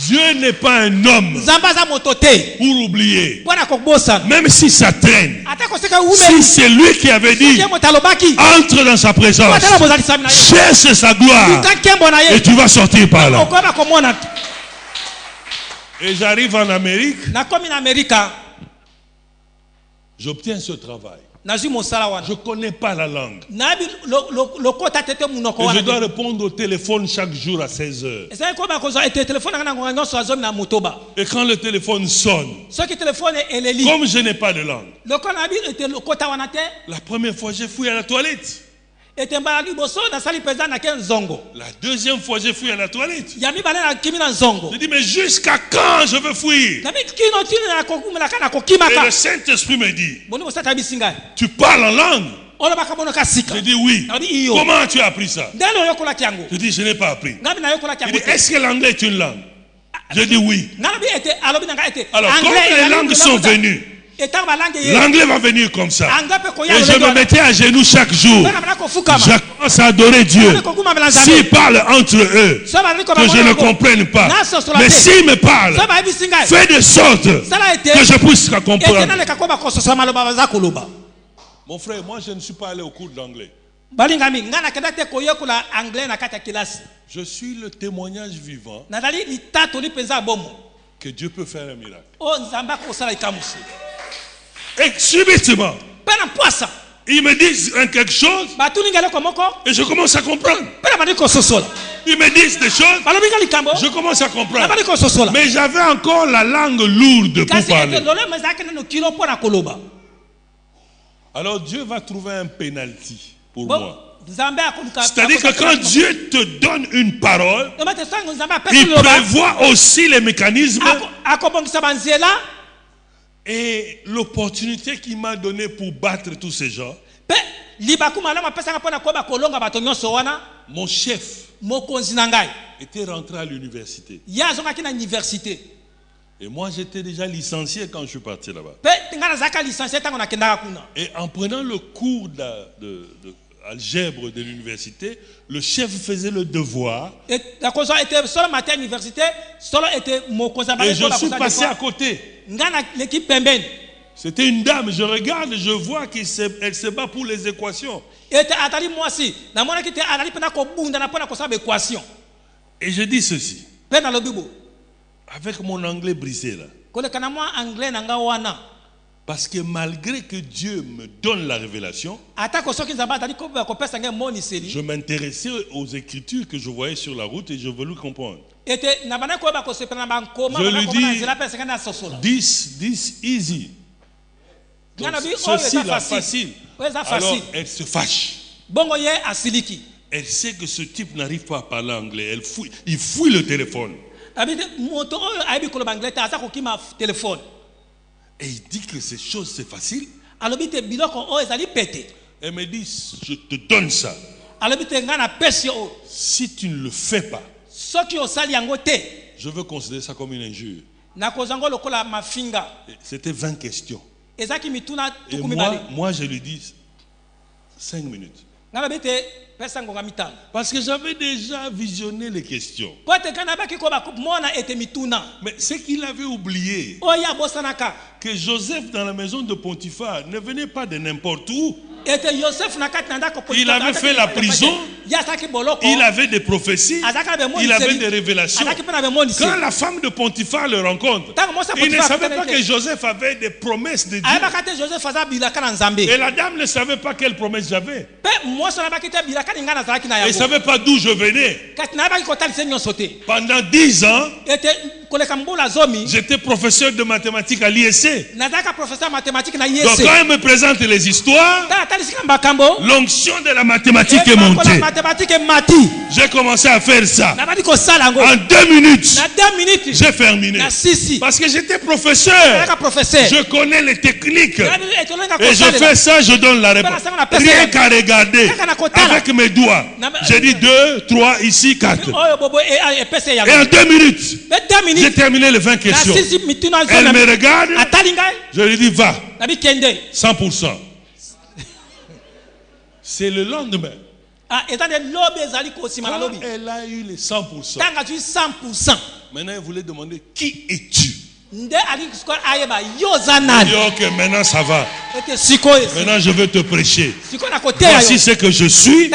Dieu n'est pas un homme nzambe aza moto te pour oublier. mpona kobosana Même si ça traîne, ata koseka si umeli c'est lui qui avait dit, ye moto alobaki entre dans sa présence, atala bozalisami na ye cherche sa gloire, luka nkembo na et ye tu vas sortir par là. okoyeba komona. Et j'arrive en Amérique, nakomi na amerika j'obtiens ce travail. nazwi mosala wana Je ne connais pas la langue. nayebi lokota te te munoko Et je wana dois te. répondre au téléphone chaque jour à 16 heures. ezali koyeba kozwa ete telefone nanga na ngonga nyonso azomi na motoba Et quand le téléphone sonne, soki telefone eleli comme je n'ai pas de langue, lokola nayebi ete lokota wana te la première fois j'ai fouillé à la toilette. ete mbala liboso nasali mpenza nake nzongo La deuxième fois j'ai fouillé à la toilette. ya mibale nakimi na nzongo Je dis, mais jusqu'à quand je veux fouiller? nabi kino tini nakokumelaka Et nakokimaka le Saint-Esprit me dit, boni bosata yebisi ngai tu parles en langue? olobaka bonoka sika Je dis oui. nabi iyo Comment tu as appris ça? ndenge oyokolaki yango Je dis, je n'ai pas appris. ngai nayokolaki Il yango dit, te est-ce que l'anglais est une langue? Je dis oui. ngai nabi ete alobi na ngai ete Alors, comme les langues sont venues, etango balange ye l'anglais va venir comme ça. anglais mpe koya Et je me mettais à genoux chaque jour. mpe na bana kofukama Je commence à adorer Dieu. Bana kokumamela S'ils nzambe parlent entre eux, so bazali que je ne comprenne pas. nasosola Mais te s'ils me parlent, so bayebisi ngai fais de sorte sala ete que je puisse ete comprendre. naleka koyeba kososola maloba baza koloba. Mon frère, moi je ne suis pas allé au cours d'anglais. balingami ngai nakenda te koyekola anglais na kati ya kilasi Je suis le témoignage vivant nazali litatoli mpenza ya bomo que Dieu peut faire un miracle. oyo nzambe akosala likamusi Et subitement, mpe na mpwasa ils me disent quelque chose batuni ngai eloko moko et je commence à comprendre. mpe na bandi kososola Ils me disent des choses, balobi ngai likambo je commence à na comprendre. bandi kososola Mais j'avais encore la langue lourde pour kasi parler. ete lolemo ezalaki nano kilo mpo na koloba. Alors Dieu va trouver un penalty pour Bon, moi. nzambe akoluka C'est-à-dire que quand Dieu te donne une parole, tomate sango nzambe apesi il liloba prévoit aussi les mécanismes akobongisa banzela et l'opportunité qu'il m'a donnée pour battre tous ces gens. mpe libaku malamu apesanga mpo na koyeba kolonga bato nyonso wana. Mon chef mokonzi na ngai était rentré à l'université. ye azongaki na université Et moi, j'étais déjà licencié quand je suis parti là-bas. mpe ngai nazalaka licencie ntango nakendaka kuna. Et en prenant le cours d'algèbre de l'université, le chef faisait le devoir. nakozwa ete solo mate ya université solo ete mokonzi Et je suis passé à côté. ngai naleki pembeni C'était une dame, je regarde, je vois qu'elle se bat pour les équations. ete atali mwasi namonaki te azali mpena kobundana mpona kosala baéquation Et je dis ceci, mpe nalobi bo avec mon anglais brisé là. koleka na mwa anglais na ngai wana Parce que malgré que Dieu me donne la révélation, atako soki nzambe azali kopesa ngai moniseli je m'intéressais aux écritures que je voyais sur la route et je voulais comprendre. ete na bandaki koyeba kosepela na bankoma Je lui na dis, nzela mpe esengani asosola this easy. Donc, ngai nabi oyo ceci eza là, facile facile. oyo eza Alors facile elle se fâche. bongo ye asiliki Elle sait que ce type n'arrive pas à parler anglais. Il fouille le téléphone. abi moto oyo ayebi koloba anglais te aza kokima telefone Et il dit que ces choses, c'est facile. alobi te biloko oyo ezali pete Elle me dit, je te donne ça. alobi te ngai napesi yo oyo Si tu ne le fais pas, soki osali yango te je veux considérer ça comme une injure. nakozwa ngo lokola mafinga C'était 20 questions. ezalaki mituna Et tuku mibale moi, je lui dis 5 minutes. Parce que j'avais déjà visionné les questions. Mais ce qu'il avait oublié, que Joseph dans la maison de Potiphar ne venait pas de n'importe où. Il avait fait la prison, il avait des prophéties, il avait des révélations. Quand la femme de Potiphar le rencontre, il ne savait pas que Joseph avait des promesses de Dieu. Et la dame ne savait pas quelle promesse j'avais. Elle ne savait pas d'où je venais. Pendant 10 ans, j'étais professeur de mathématiques à l'ISC. Donc quand elle me présente les histoires, l'onction de la mathématique est montée. J'ai commencé à faire ça. En 2 minutes, j'ai terminé. Parce que j'étais professeur. Je connais les techniques. Et je fais ça, je donne la réponse. Rien qu'à regarder avec mes doigts. J'ai dit 2, 3, ici 4. Et en 2 minutes, j'ai terminé les 20 questions. Elle me regarde. Je lui dis va. 100%. C'est le lendemain. Quand elle a eu les 100%. Maintenant, elle voulait demander qui es-tu? Ok, maintenant ça va. Maintenant je veux te prêcher. Voici ce que je suis.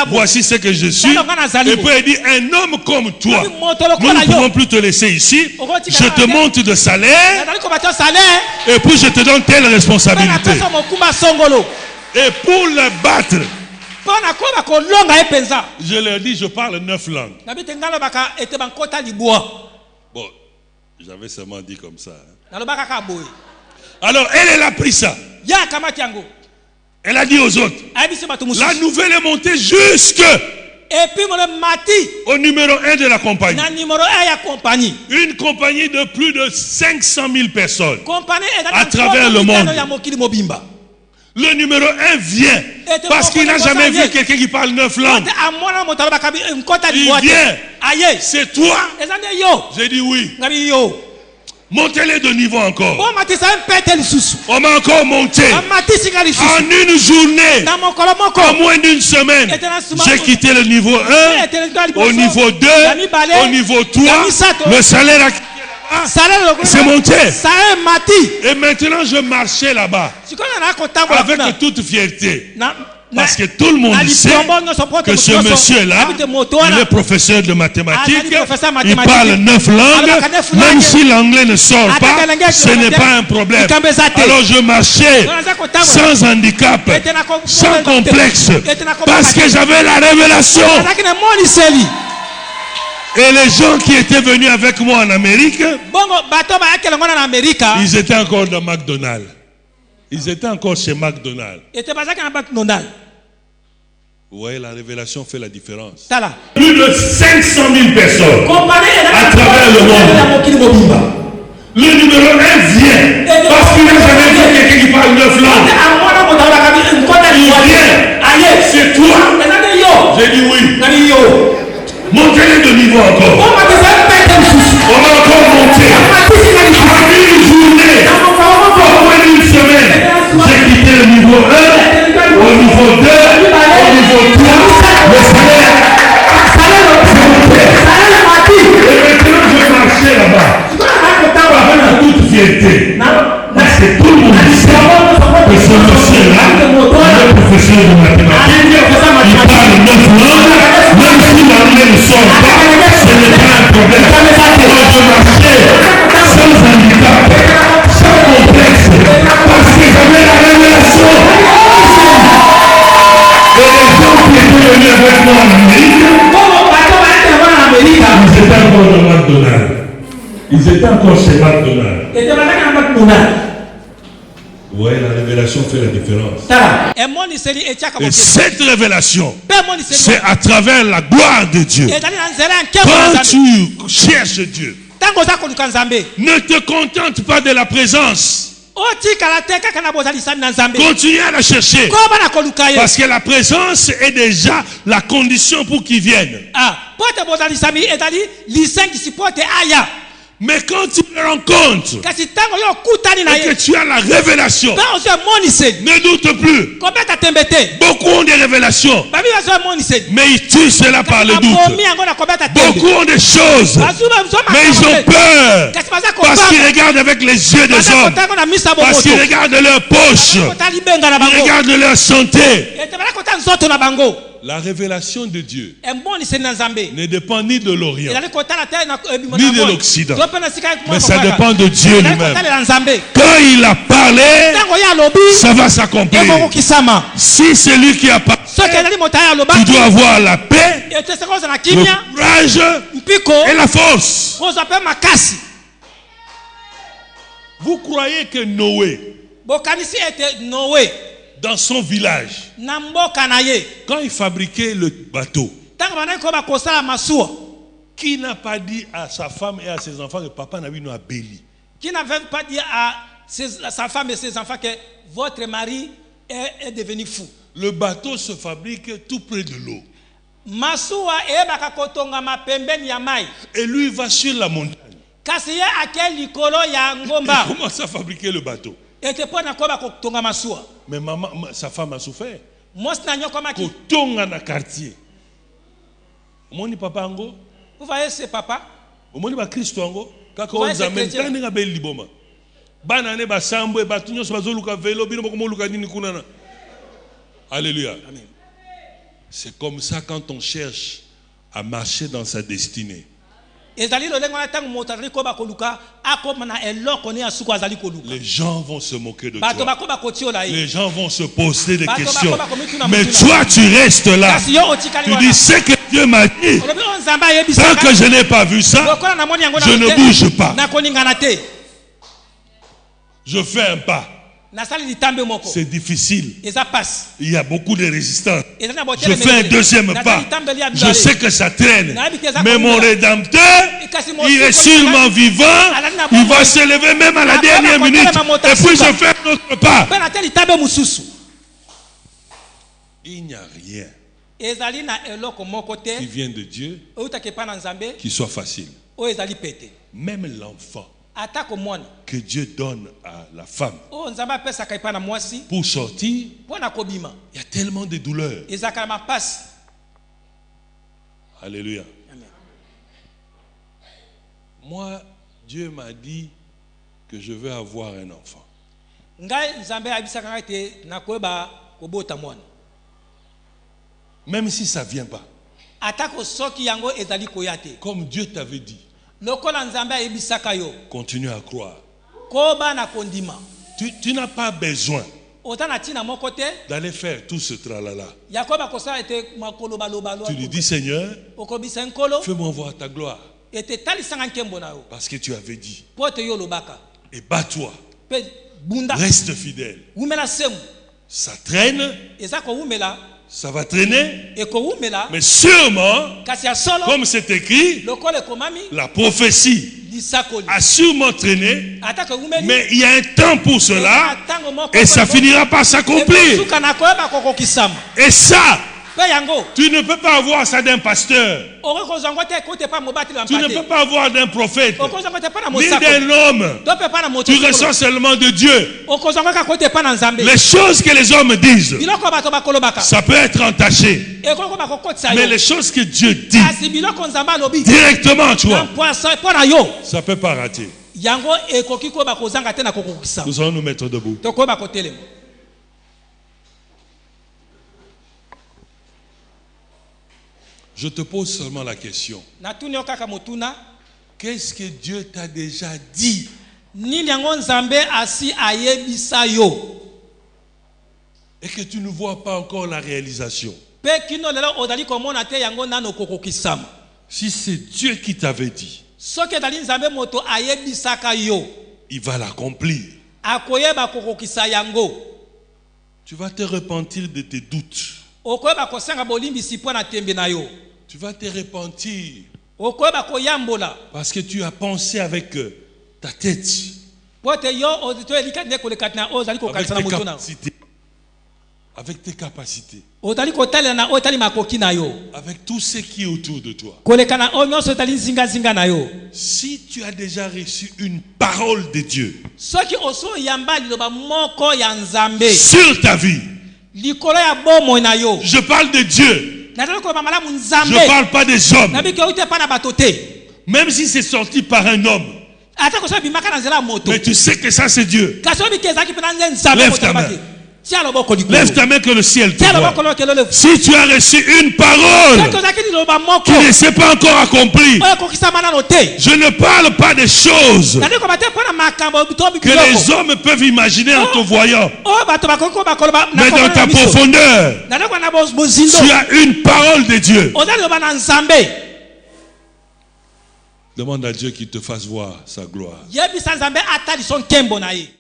Voici ce que je suis. Et puis elle dit, un homme comme toi, nous ne pouvons plus te laisser ici. Je te monte de salaire. Et puis je te donne telle responsabilité. Et pour le battre, je leur dis, je parle 9 langues. Bon, j'avais seulement dit comme ça. Alors, elle a pris ça. Elle a dit aux autres, la nouvelle est montée jusque au numéro 1 de la compagnie. Une compagnie de plus de 500 000 personnes à travers le monde. Le numéro 1 vient parce qu'il n'a jamais vu quelqu'un qui parle 9 langues. Il vient. C'est toi? J'ai dit oui. Montez-les de niveau encore. On m'a encore monté. En une journée, en moins d'une semaine, j'ai quitté le niveau 1, au niveau 2, au niveau 3. Le salaire c'est monté. Et maintenant je marchais là-bas avec toute fierté. Parce que tout le monde sait que ce monsieur-là, il est professeur de mathématiques, il parle 9 langues, même si l'anglais ne sort pas, ce n'est pas un problème. Alors je marchais sans handicap, sans complexe, parce que j'avais la révélation. Et les gens qui étaient venus avec moi en Amérique, ils étaient encore dans McDonald's. Ils étaient encore chez McDonald's. Vous voyez, la révélation fait la différence. Plus de 500 000 personnes à travers le monde. Le numéro 1 vient parce qu'il n'a jamais vu quelqu'un qui parle 9 langues. Il vient. C'est toi? J'ai dit oui. Montez-les de niveau encore. On va encore monter. En une journée, en moins d'une semaine, j'ai quitté le niveau 1, au niveau 2, au niveau 3. Le salaire, c'est monté. Et maintenant, je marchais là-bas. Avec toute fierté. Parce que tout le monde sait que ce monsieur-là, il est professeur de mathématiques, il parle 9 langues, même si l'anglais ne sort pas, ce n'est pas un problème. Moi je marchais sans handicap, sans complexe, parce que j'avais la révélation. Et les gens qui étaient venus avec moi en Amérique, ils étaient encore dans McDonald's. Ils étaient encore chez McDonald's. Ouais, la révélation fait la différence. Et cette révélation, c'est à travers la gloire de Dieu. Quand tu cherches Dieu, ne te contente pas de la présence. Continue à la chercher. Parce que la présence est déjà la condition pour qu'il vienne. Mais quand tu le rencontres et que tu as la révélation, ne doute plus. Beaucoup ont des révélations, mais ils tuent cela par le doute. Beaucoup ont des choses, mais ils ont peur parce qu'ils regardent avec les yeux des hommes, parce qu'ils regardent leur poche, ils regardent leur santé. La révélation de Dieu ne dépend ni de l'Orient, ni de l'Occident, mais ça dépend de Dieu lui-même. Quand il a parlé, ça va s'accomplir. Si c'est lui qui a parlé, tu dois avoir la paix, le courage et la force. Vous croyez que Noé, dans son village, quand il fabriquait le bateau, qui n'a pas dit à sa femme et à ses enfants que papa n'a vu nous à Béli? Qui n'avait pas dit à sa femme et ses enfants que votre mari est devenu fou? Le bateau se fabrique tout près de l'eau. Et lui va sur la montagne. Il commence à fabriquer le bateau. Mais sa femme a souffert. Kotonga na quartier. Omoni papa ango? Vous voyez ce papa? Omoni ba Kristo ango? Kaka onzambe tandinga beli liboma. Bana ne ba sambo e batunyo so bazoluka velo bino ko moluka nini kunana. Alléluia. Amen. C'est comme ça quand on cherche à marcher dans sa destinée. Les gens vont se moquer de toi. Les gens vont se poser des questions. Mais toi, tu restes là. Tu dis, c'est que Dieu m'a dit. Tant que je n'ai pas vu ça, je ne bouge pas. Je fais un pas. C'est difficile. Il y a beaucoup de résistance. Je fais un deuxième pas. Je sais que ça traîne. Mais mon Rédempteur, il est sûrement vivant. Il va se lever même à la dernière minute. Et puis je fais un autre pas. Il n'y a rien qui vient de Dieu qui soit facile. Même l'enfant que Dieu donne à la femme pour sortir, il y a tellement de douleurs. Alléluia. Amen. Moi, Dieu m'a dit que je veux avoir un enfant. Même si ça ne vient pas. Comme Dieu t'avait dit. Continue à croire. Tu n'as pas besoin d'aller faire tout ce tralala. Tu lui dis, Seigneur, fais-moi voir ta gloire. Parce que tu avais dit. Et bats-toi. Reste fidèle. Ça traîne. Ça va traîner. Mais sûrement, comme c'est écrit, la prophétie a sûrement traîné. Mais il y a un temps pour cela. Et ça finira par s'accomplir. Et ça, tu ne peux pas avoir ça d'un pasteur. Tu ne peux pas avoir d'un prophète. Ni d'un homme. Tu reçois seulement de Dieu. Les choses que les hommes disent, ça peut être entaché. Mais les choses que Dieu dit directement, tu vois, ça ne peut pas rater. Nous allons nous mettre debout. Je te pose seulement la question. Qu'est-ce que Dieu t'a déjà dit? Et que tu ne vois pas encore la réalisation. Si c'est Dieu qui t'avait dit, il va l'accomplir. Tu vas te repentir de tes doutes. Tu vas te repentir parce que tu as pensé avec ta tête, avec tes capacités. avec tes capacités, avec tout ce qui est autour de toi. Si tu as déjà reçu une parole de Dieu sur ta vie, je parle de Dieu, je ne parle pas des hommes, même si c'est sorti par un homme, mais tu sais que ça c'est Dieu. Lève ta main. Lève ta main que le ciel te voit. Si tu as reçu une parole qui ne s'est pas encore accomplie, je ne parle pas des choses que les hommes peuvent imaginer en te voyant, mais dans ta profondeur, tu as une parole de Dieu. Demande à Dieu qu'il te fasse voir sa gloire.